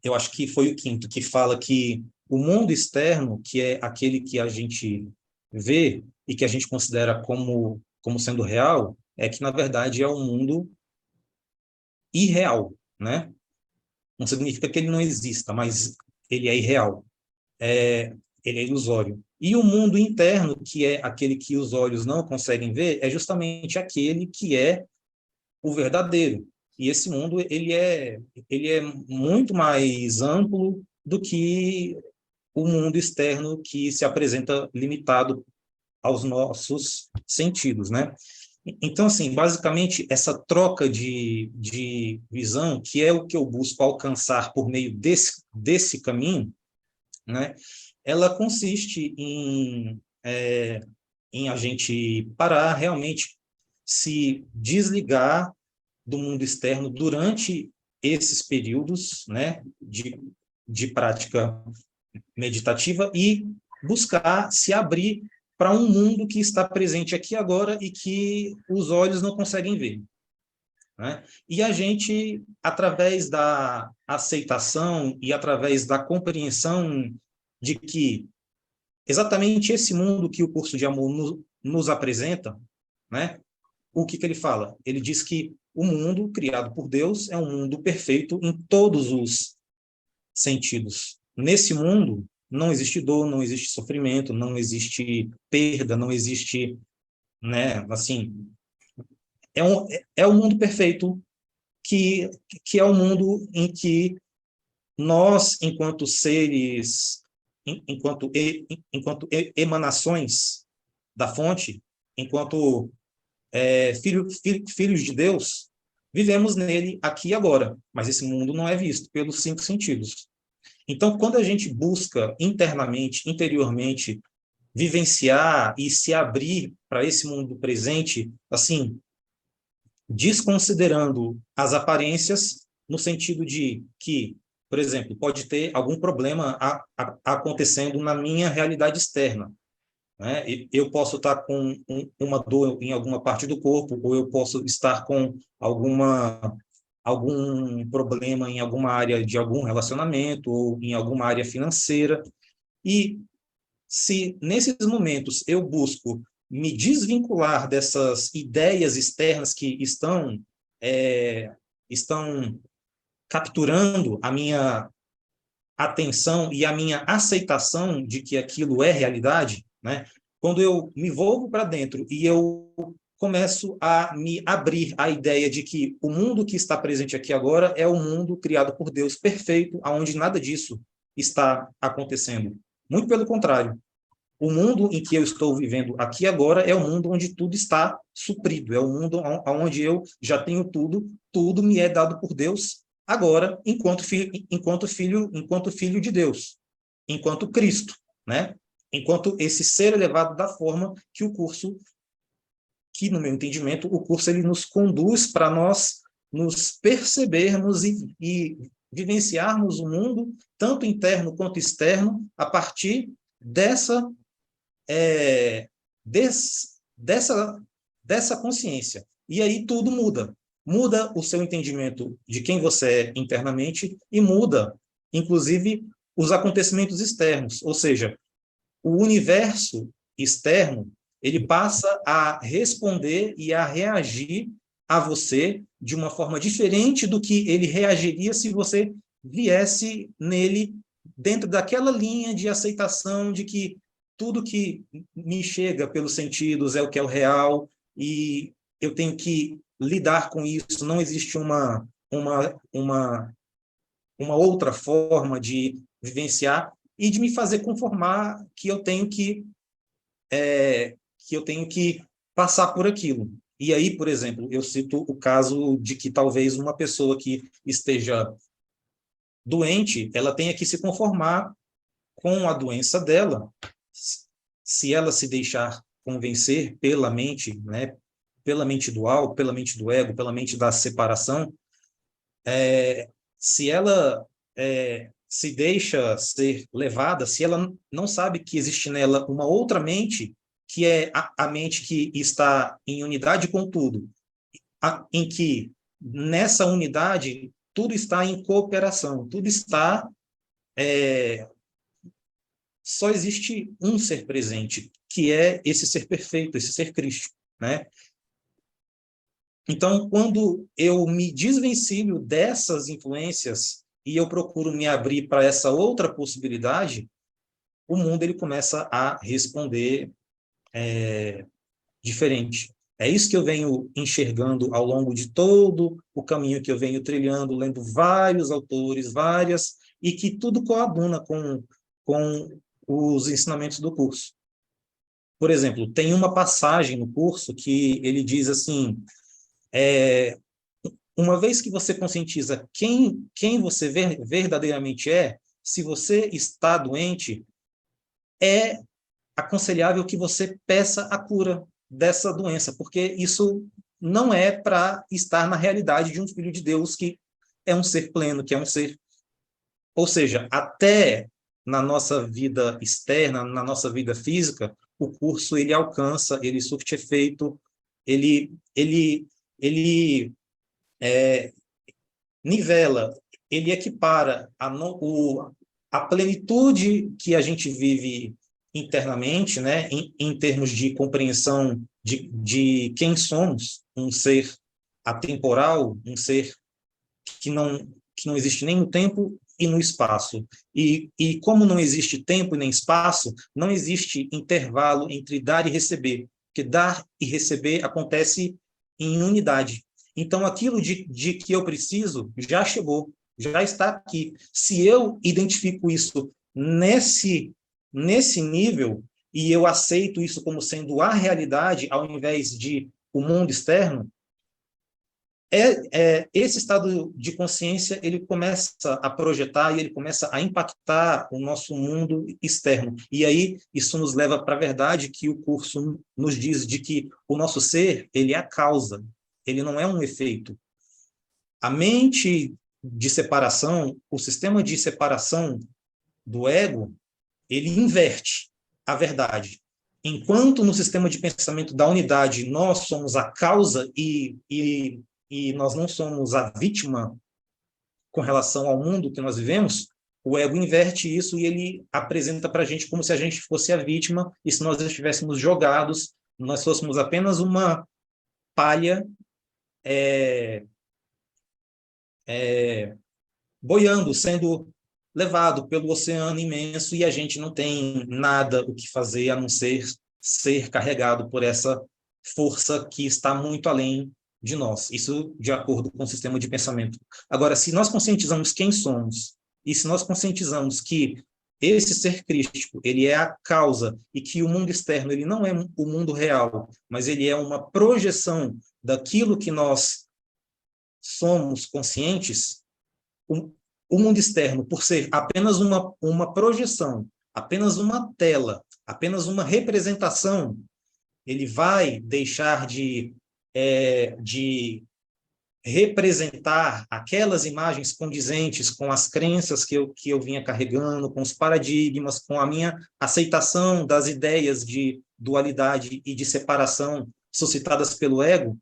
Eu acho que foi o quinto, que fala que o mundo externo, que é aquele que a gente vê e que a gente considera como sendo real, é que, na verdade, é um mundo irreal, né? Não significa que ele não exista, mas ele é irreal. Ele é ilusório. E o mundo interno, que é aquele que os olhos não conseguem ver, é justamente aquele que é o verdadeiro. E esse mundo ele é muito mais amplo do que o mundo externo que se apresenta limitado aos nossos sentidos, né? Então, assim, basicamente, essa troca de visão, que é o que eu busco alcançar por meio desse caminho, né? Ela consiste em a gente parar, realmente se desligar do mundo externo durante esses períodos, né, de prática meditativa e buscar se abrir para um mundo que está presente aqui agora e que os olhos não conseguem ver, né? E a gente, através da aceitação e através da compreensão de que exatamente esse mundo que o curso de amor nos apresenta, né? O que ele fala? Ele diz que o mundo criado por Deus é um mundo perfeito em todos os sentidos. Nesse mundo não existe dor, não existe sofrimento, não existe perda, não existe, né, assim, é um mundo perfeito que é um mundo em que nós, enquanto seres, enquanto emanações da fonte, enquanto filhos de Deus, vivemos nele aqui e agora, mas esse mundo não é visto pelos 5 sentidos. Então, quando a gente busca internamente, interiormente, vivenciar e se abrir para esse mundo presente, assim, desconsiderando as aparências, no sentido de que, por exemplo, pode ter algum problema acontecendo na minha realidade externa, né? Eu posso estar com uma dor em alguma parte do corpo, ou eu posso estar com algum problema em alguma área de algum relacionamento, ou em alguma área financeira. E se nesses momentos eu busco me desvincular dessas ideias externas que estão capturando a minha atenção e a minha aceitação de que aquilo é realidade, né? Quando eu me volvo para dentro e eu começo a me abrir à ideia de que o mundo que está presente aqui agora é o mundo criado por Deus perfeito, onde nada disso está acontecendo. Muito pelo contrário. O mundo em que eu estou vivendo aqui agora é o mundo onde tudo está suprido, é o mundo onde eu já tenho tudo, tudo me é dado por Deus agora, enquanto filho de Deus, enquanto Cristo, né? Enquanto esse ser elevado da forma que o curso, que no meu entendimento, o curso ele nos conduz para nós nos percebermos e vivenciarmos o mundo, tanto interno quanto externo, a partir dessa consciência. E aí tudo muda. Muda o seu entendimento de quem você é internamente e muda, inclusive, os acontecimentos externos. Ou seja, o universo externo, ele passa a responder e a reagir a você de uma forma diferente do que ele reagiria se você viesse nele dentro daquela linha de aceitação de que tudo que me chega pelos sentidos é o que é o real e eu tenho que lidar com isso. Não existe uma outra forma de vivenciar e de me fazer conformar que eu tenho que passar por aquilo. E aí, por exemplo, eu cito o caso de que talvez uma pessoa que esteja doente, ela tenha que se conformar com a doença dela, se ela se deixar convencer pela mente, né, pela mente dual, pela mente do ego, pela mente da separação, se ela se deixa ser levada, se ela não sabe que existe nela uma outra mente, que é a mente que está em unidade com tudo, em que nessa unidade tudo está em cooperação, tudo está só existe um ser presente, que é esse ser perfeito, esse ser Cristo, né? Então, quando eu me desvencilho dessas influências e eu procuro me abrir para essa outra possibilidade, o mundo ele começa a responder diferente. É isso que eu venho enxergando ao longo de todo o caminho que eu venho trilhando, lendo vários autores, e que tudo coaduna com os ensinamentos do curso. Por exemplo, tem uma passagem no curso que ele diz assim, uma vez que você conscientiza quem você verdadeiramente é, se você está doente, é aconselhável que você peça a cura dessa doença, porque isso não é para estar na realidade de um filho de Deus que é um ser pleno, que é um ser... Ou seja, até na nossa vida externa, na nossa vida física, o curso ele alcança, ele surte efeito, ele nivela, ele equipara a plenitude que a gente vive internamente, né, em termos de compreensão de quem somos, um ser atemporal, um ser que não existe nem no tempo e no espaço. E como não existe tempo e nem espaço, não existe intervalo entre dar e receber, porque dar e receber acontece em unidade. Então, aquilo de que eu preciso já chegou, já está aqui. Se eu identifico isso nesse nível e eu aceito isso como sendo a realidade, ao invés de o mundo externo, esse estado de consciência ele começa a projetar e ele começa a impactar o nosso mundo externo. E aí isso nos leva para a verdade que o curso nos diz de que o nosso ser ele é a causa, ele não é um efeito. A mente de separação, o sistema de separação do ego, ele inverte a verdade. Enquanto no sistema de pensamento da unidade nós somos a causa e nós não somos a vítima com relação ao mundo que nós vivemos, o ego inverte isso e ele apresenta para a gente como se a gente fosse a vítima e se nós estivéssemos jogados, nós fôssemos apenas uma palha boiando, sendo levado pelo oceano imenso e a gente não tem nada o que fazer a não ser carregado por essa força que está muito além de nós. Isso de acordo com o sistema de pensamento. Agora, se nós conscientizamos quem somos e se nós conscientizamos que esse ser crístico, ele é a causa e que o mundo externo, ele não é o mundo real, mas ele é uma projeção daquilo que nós somos conscientes, o mundo externo, por ser apenas uma projeção, apenas uma tela, apenas uma representação, ele vai deixar de representar aquelas imagens condizentes com as crenças que eu vinha carregando, com os paradigmas, com a minha aceitação das ideias de dualidade e de separação suscitadas pelo ego,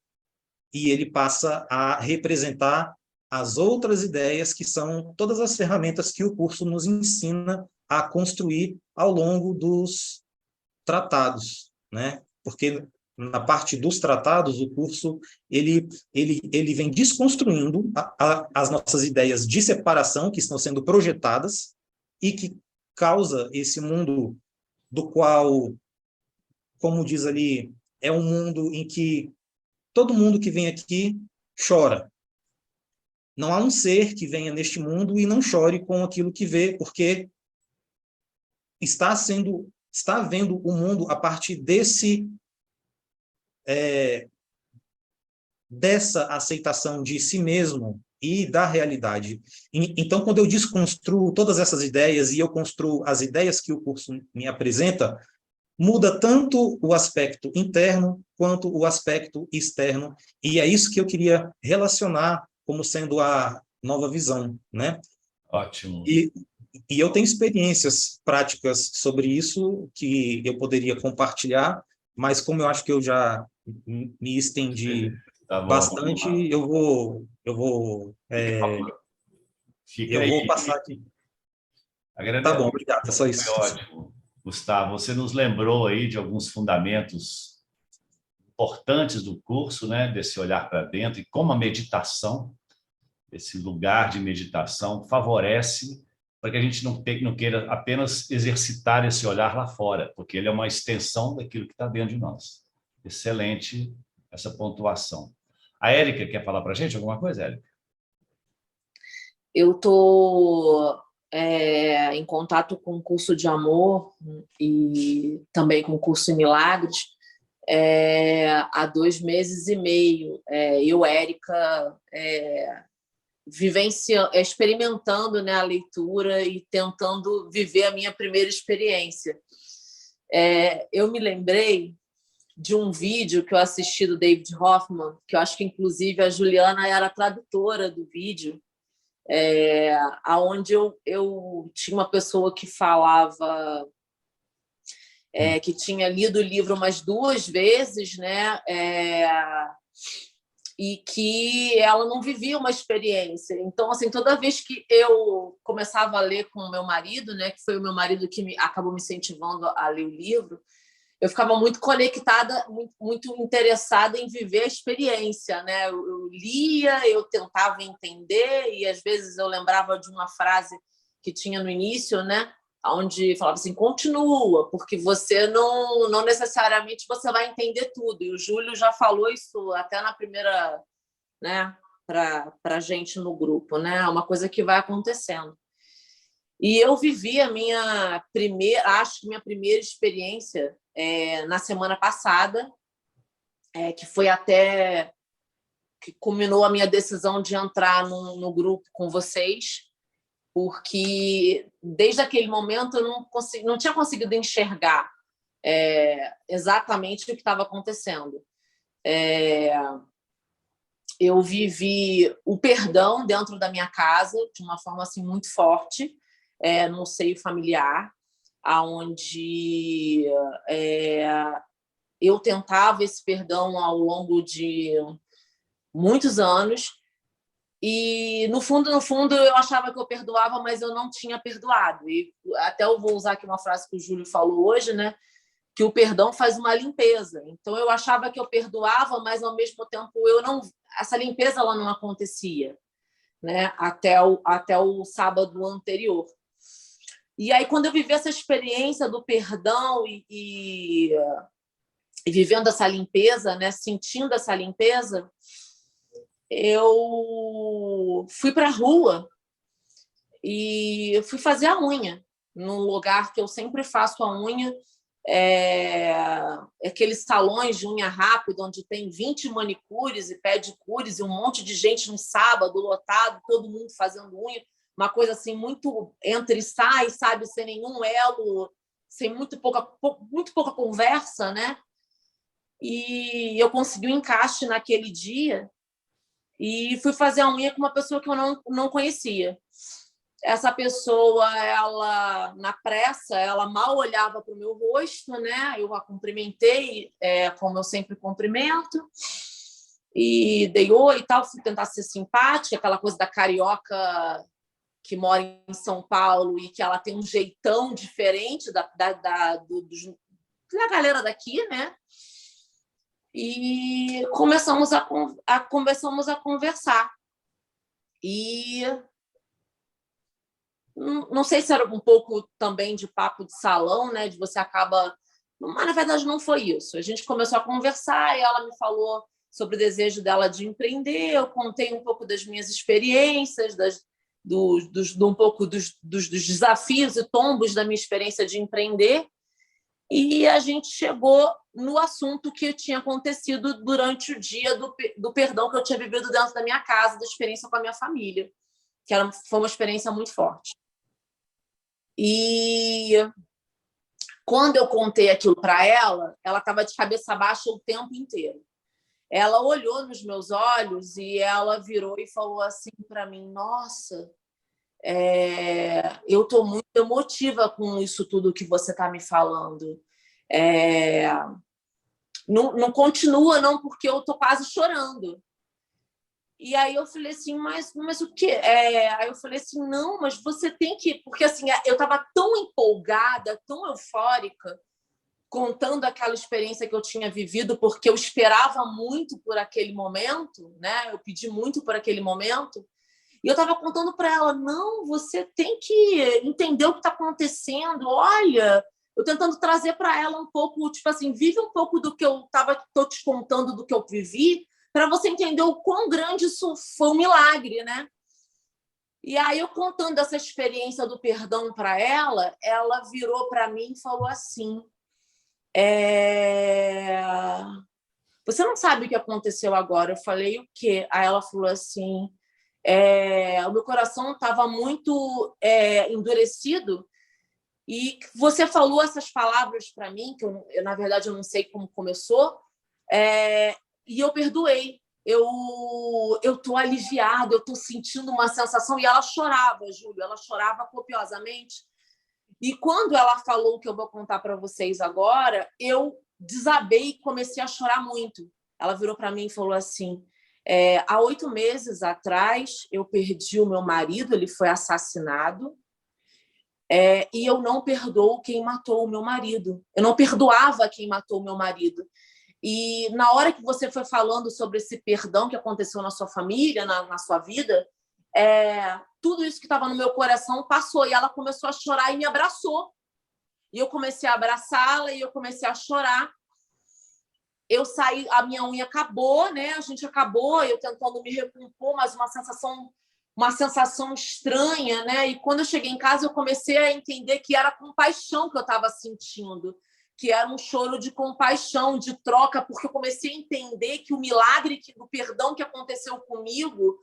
e ele passa a representar as outras ideias que são todas as ferramentas que o curso nos ensina a construir ao longo dos tratados, né? Porque na parte dos tratados, o curso ele vem desconstruindo as nossas ideias de separação que estão sendo projetadas e que causa esse mundo do qual, como diz ali, é um mundo em que todo mundo que vem aqui chora. Não há um ser que venha neste mundo e não chore com aquilo que vê, porque está vendo o mundo a partir dessa aceitação de si mesmo e da realidade. Então, quando eu desconstruo todas essas ideias e eu construo as ideias que o curso me apresenta, muda tanto o aspecto interno quanto o aspecto externo, e é isso que eu queria relacionar como sendo a nova visão, né? Ótimo. E eu tenho experiências práticas sobre isso que eu poderia compartilhar, mas como eu acho que eu já me estendi bastante, eu vou passar aqui. Tá bom, obrigado. É só isso. Foi ótimo. Gustavo, você nos lembrou aí de alguns fundamentos importantes do curso, né? Desse olhar para dentro e como a meditação, esse lugar de meditação, favorece para que a gente não queira apenas exercitar esse olhar lá fora, porque ele é uma extensão daquilo que está dentro de nós. Excelente essa pontuação. A Érica quer falar para a gente alguma coisa, Érica? Eu estou em contato com o curso de amor e também com o curso em milagres há 2 meses e meio. Eu, Érica, experimentando, né, a leitura e tentando viver a minha primeira experiência. Eu me lembrei de um vídeo que eu assisti do David Hoffman, que eu acho que, inclusive, a Juliana era a tradutora do vídeo, onde eu tinha uma pessoa que falava que tinha lido o livro umas 2 vezes, né? E que ela não vivia uma experiência. Então, assim, toda vez que eu começava a ler com o meu marido, né, que foi o meu marido que acabou me incentivando a ler o livro, eu ficava muito conectada, muito interessada em viver a experiência, né? Eu lia, eu tentava entender, e às vezes eu lembrava de uma frase que tinha no início, né? Onde falava assim, continua, porque você não necessariamente você vai entender tudo. E o Júlio já falou isso até na primeira, né, para a gente no grupo, né? É uma coisa que vai acontecendo. E eu vivi a minha primeira experiência na semana passada, que foi até que culminou a minha decisão de entrar no grupo com vocês, porque desde aquele momento eu não tinha conseguido enxergar exatamente o que estava acontecendo. Eu vivi o perdão dentro da minha casa de uma forma assim muito forte, no seio familiar, onde eu tentava esse perdão ao longo de muitos anos. E, no fundo, eu achava que eu perdoava, mas eu não tinha perdoado. E até eu vou usar aqui uma frase que o Júlio falou hoje, né? Que o perdão faz uma limpeza. Então, eu achava que eu perdoava, mas, ao mesmo tempo, essa limpeza ela não acontecia, né? Até o sábado anterior. E aí, quando eu vivi essa experiência do perdão e vivendo essa limpeza, né? Sentindo essa limpeza, eu fui para a rua e fui fazer a unha num lugar que eu sempre faço a unha, aqueles salões de unha rápida onde tem 20 manicures e pedicures e um monte de gente no sábado lotado, todo mundo fazendo unha, uma coisa assim muito entra e sai, sabe, sem nenhum elo, sem muito pouca conversa, né? E eu consegui um encaixe naquele dia e fui fazer a unha com uma pessoa que eu não conhecia. Essa pessoa, ela na pressa, ela mal olhava para o meu rosto, né? Eu a cumprimentei, como eu sempre cumprimento, e dei oi e tal, fui tentar ser simpática, aquela coisa da carioca que mora em São Paulo e que ela tem um jeitão diferente da galera daqui, né? E começamos a conversar. E não sei se era um pouco também de papo de salão, né? De você acaba... Mas, na verdade, não foi isso. A gente começou a conversar e ela me falou sobre o desejo dela de empreender. Eu contei um pouco das minhas experiências, um pouco dos desafios e tombos da minha experiência de empreender. E a gente chegou no assunto que tinha acontecido durante o dia do perdão que eu tinha vivido dentro da minha casa, da experiência com a minha família, que foi uma experiência muito forte. E quando eu contei aquilo para ela estava de cabeça baixa o tempo inteiro. Ela olhou nos meus olhos e ela virou e falou assim para mim, nossa, eu estou muito emotiva com isso tudo que você está me falando. Não continua, não, porque eu estou quase chorando. E aí eu falei assim, mas o quê? Aí eu falei assim, não, mas você tem que... Porque assim, eu estava tão empolgada, tão eufórica, contando aquela experiência que eu tinha vivido, porque eu esperava muito por aquele momento, né? Eu pedi muito por aquele momento. E eu estava contando para ela, não, você tem que entender o que está acontecendo. Olha, eu tentando trazer para ela um pouco, tipo assim, vive um pouco do que eu estou te contando, do que eu vivi, para você entender o quão grande isso foi um milagre, né? E aí, eu contando essa experiência do perdão para ela virou para mim e falou assim, você não sabe o que aconteceu agora? Eu falei, o quê? Aí ela falou assim, o meu coração estava muito endurecido e você falou essas palavras para mim, que eu, na verdade, eu não sei como começou, e eu perdoei. Eu estou aliviada, eu estou sentindo uma sensação. E ela chorava, Júlio, ela chorava copiosamente. E quando ela falou o que eu vou contar para vocês agora, eu desabei e comecei a chorar muito. Ela virou para mim e falou assim, há 8 meses atrás, eu perdi o meu marido, ele foi assassinado, e eu não perdoo quem matou o meu marido. Eu não perdoava quem matou o meu marido. E na hora que você foi falando sobre esse perdão que aconteceu na sua família, na sua vida, tudo isso que estava no meu coração passou. E ela começou a chorar e me abraçou. E eu comecei a abraçá-la e eu comecei a chorar. Eu saí, a minha unha acabou, né? A gente acabou, eu tentando me recompor, mas uma sensação estranha, né? E quando eu cheguei em casa, eu comecei a entender que era compaixão que eu estava sentindo, que era um choro de compaixão, de troca, porque eu comecei a entender que o milagre do perdão que aconteceu comigo,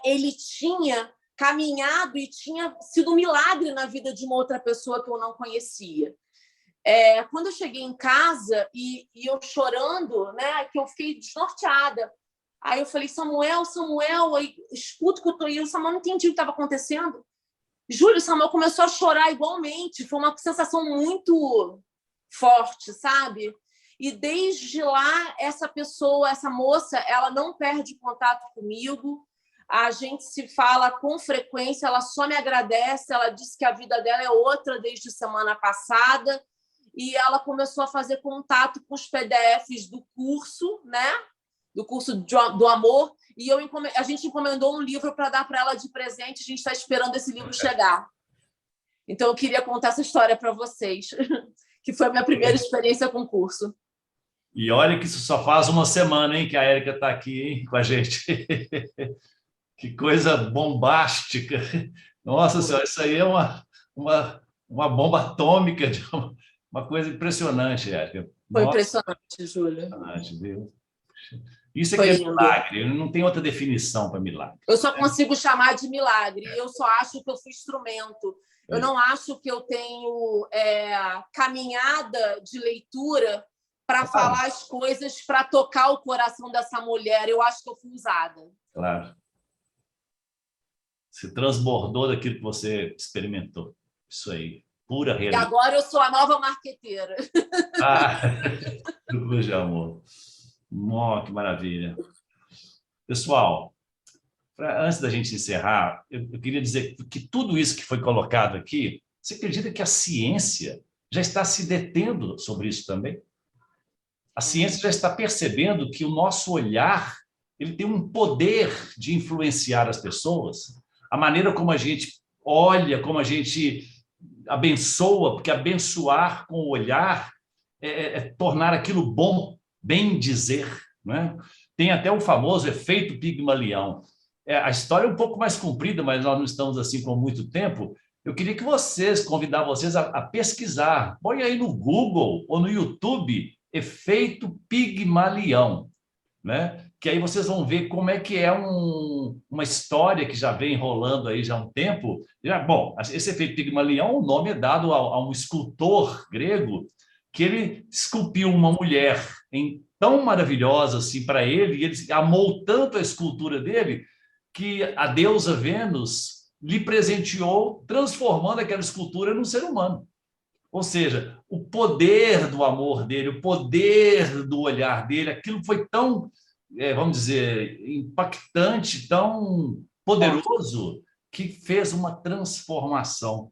ele tinha caminhado e tinha sido um milagre na vida de uma outra pessoa que eu não conhecia. Quando eu cheguei em casa e eu chorando, né, que eu fiquei desnorteada. Aí eu falei, Samuel, aí, escuta que eu tô aí. O Samuel não entendi o que estava acontecendo. Júlio, Samuel começou a chorar igualmente. Foi uma sensação muito forte, sabe? E desde lá, essa pessoa, essa moça, ela não perde contato comigo. A gente se fala com frequência, ela só me agradece. Ela disse que a vida dela é outra desde semana passada. E ela começou a fazer contato com os PDFs do curso, né? Do curso do amor, e a gente encomendou um livro para dar para ela de presente, a gente está esperando esse livro chegar. Então, eu queria contar essa história para vocês, que foi a minha primeira experiência com o curso. E olha que isso só faz uma semana, hein, que a Érica está aqui, hein, com a gente. Que coisa bombástica. Nossa Senhora, isso aí é uma bomba atômica, uma coisa impressionante, Érica. Foi impressionante, Júlio. Impressionante, viu? Isso é que é milagre, não tem outra definição para milagre. Eu só consigo chamar de milagre, eu só acho que eu fui instrumento. Eu não acho que eu tenho caminhada de leitura para falar as coisas, para tocar o coração dessa mulher. Eu acho que eu fui usada. Claro. Se transbordou daquilo que você experimentou. Isso aí, pura realidade. E agora eu sou a nova marqueteira. Luz de amor. Que maravilha. Pessoal, antes da gente encerrar, eu queria dizer que tudo isso que foi colocado aqui, você acredita que a ciência já está se detendo sobre isso também? A ciência já está percebendo que o nosso olhar ele tem um poder de influenciar as pessoas. A maneira como a gente olha, como a gente abençoa, porque abençoar com o olhar é tornar aquilo bom, bem dizer, né? Tem até o famoso efeito Pigmalião. A história é um pouco mais comprida, mas nós não estamos assim com muito tempo. Eu queria convidar vocês a pesquisar. Põe aí no Google ou no YouTube efeito Pigmalião, né? Que aí vocês vão ver como é que é uma história que já vem rolando aí já há um tempo. Bom, esse efeito Pigmalião, o nome é dado a um escultor grego que ele esculpiu uma mulher tão maravilhosa assim para ele, e ele amou tanto a escultura dele, que a deusa Vênus lhe presenteou, transformando aquela escultura num ser humano. Ou seja, o poder do amor dele, o poder do olhar dele, aquilo foi tão, vamos dizer, impactante, tão poderoso, que fez uma transformação.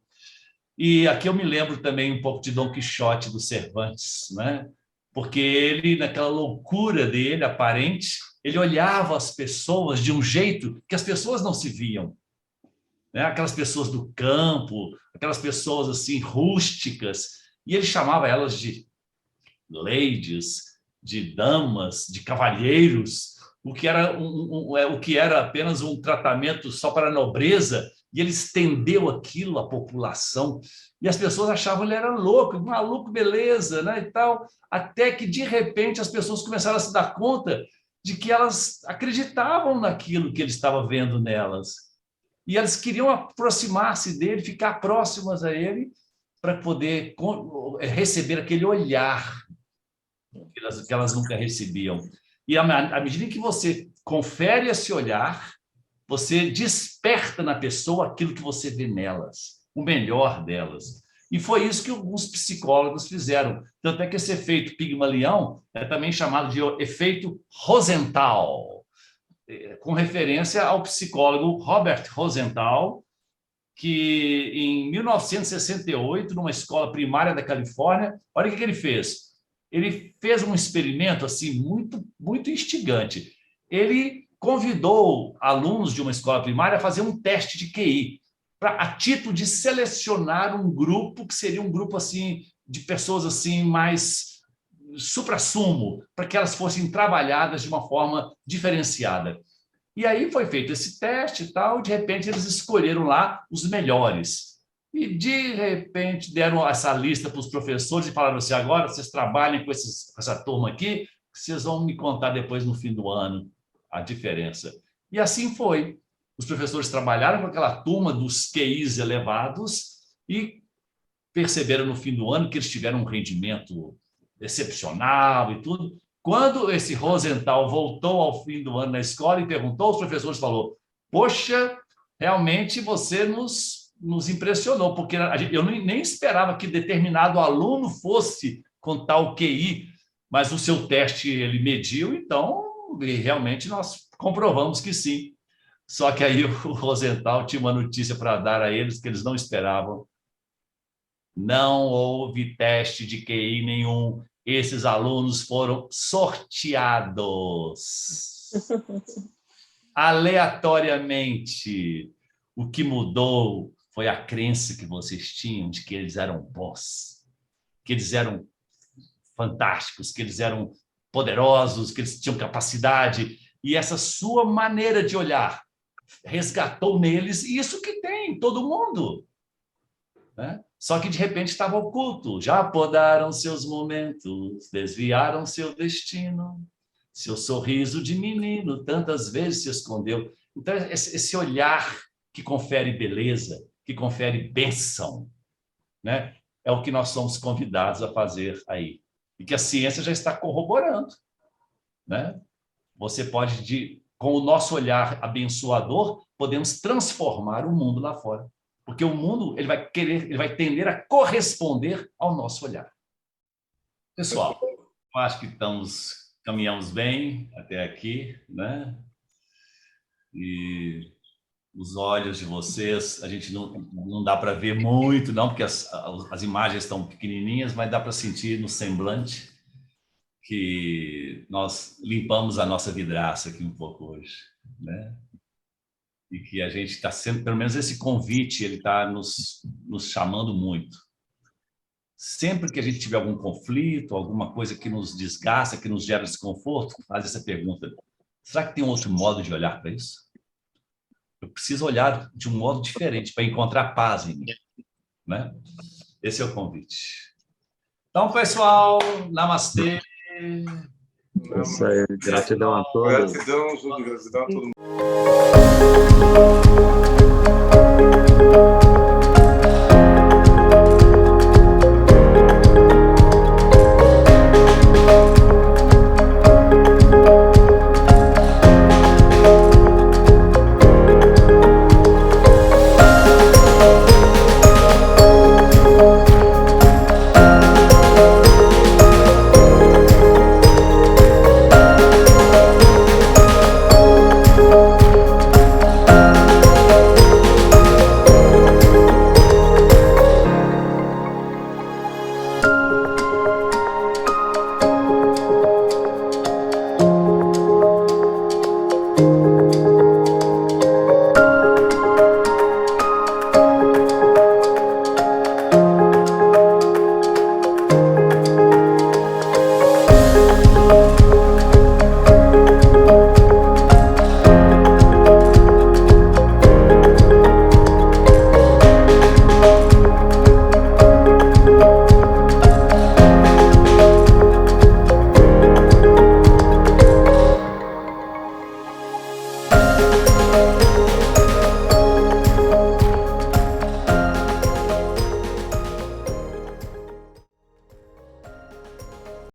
E aqui eu me lembro também um pouco de Dom Quixote do Cervantes, né? Porque ele, naquela loucura dele, aparente, ele olhava as pessoas de um jeito que as pessoas não se viam, né? Aquelas pessoas do campo, aquelas pessoas assim rústicas, e ele chamava elas de ladies, de damas, de cavalheiros, o que era apenas um tratamento só para a nobreza. E ele estendeu aquilo à população, e as pessoas achavam que ele era louco, maluco, beleza, né, e tal, até que, de repente, as pessoas começaram a se dar conta de que elas acreditavam naquilo que ele estava vendo nelas, e elas queriam aproximar-se dele, ficar próximas a ele, para poder receber aquele olhar que elas nunca recebiam. E à medida que você confere esse olhar, você desperta na pessoa aquilo que você vê nelas, o melhor delas. E foi isso que alguns psicólogos fizeram. Tanto é que esse efeito Pigmalião é também chamado de efeito Rosenthal, com referência ao psicólogo Robert Rosenthal, que em 1968, numa escola primária da Califórnia, olha o que ele fez. Ele fez um experimento assim muito instigante. Ele convidou alunos de uma escola primária a fazer um teste de QI, a título de selecionar um grupo que seria um grupo assim de pessoas assim mais suprassumo, para que elas fossem trabalhadas de uma forma diferenciada. E aí foi feito esse teste e tal, e de repente eles escolheram lá os melhores. E de repente deram essa lista para os professores e falaram assim: agora vocês trabalhem com essa turma aqui, vocês vão me contar depois no fim do ano a diferença. E assim foi. Os professores trabalharam com aquela turma dos QIs elevados e perceberam no fim do ano que eles tiveram um rendimento excepcional e tudo. Quando esse Rosenthal voltou ao fim do ano na escola e perguntou aos professores, falou: poxa, realmente você nos impressionou, porque eu nem esperava que determinado aluno fosse com tal QI, mas o seu teste ele mediu, então realmente nós comprovamos que sim. Só que aí o Rosenthal tinha uma notícia para dar a eles que eles não esperavam. Não houve teste de QI nenhum. Esses alunos foram sorteados aleatoriamente. O que mudou foi a crença que vocês tinham de que eles eram bons, que eles eram fantásticos, que eles eram poderosos, que eles tinham capacidade. E essa sua maneira de olhar resgatou neles isso que tem todo mundo, né? Só que de repente estava oculto. Já podaram seus momentos, desviaram seu destino, seu sorriso de menino tantas vezes se escondeu. Então esse olhar que confere beleza, que confere bênção, né? É o que nós somos convidados a fazer aí, e que a ciência já está corroborando, né? Você pode, com o nosso olhar abençoador, podemos transformar o mundo lá fora. Porque o mundo ele vai tender a corresponder ao nosso olhar. Pessoal, eu acho que caminhamos bem até aqui, né? E os olhos de vocês, a gente não dá para ver muito, não, porque as imagens estão pequenininhas, mas dá para sentir no semblante que nós limpamos a nossa vidraça aqui um pouco hoje, né? E que a gente está sendo, pelo menos esse convite, ele está nos chamando muito. Sempre que a gente tiver algum conflito, alguma coisa que nos desgasta, que nos gera desconforto, faz essa pergunta: será que tem um outro modo de olhar para isso? Eu preciso olhar de um modo diferente para encontrar paz em mim, né? Esse é o convite. Então, pessoal, namastê. Isso aí, gratidão a todos. Gratidão, Júlio, gratidão a todo mundo.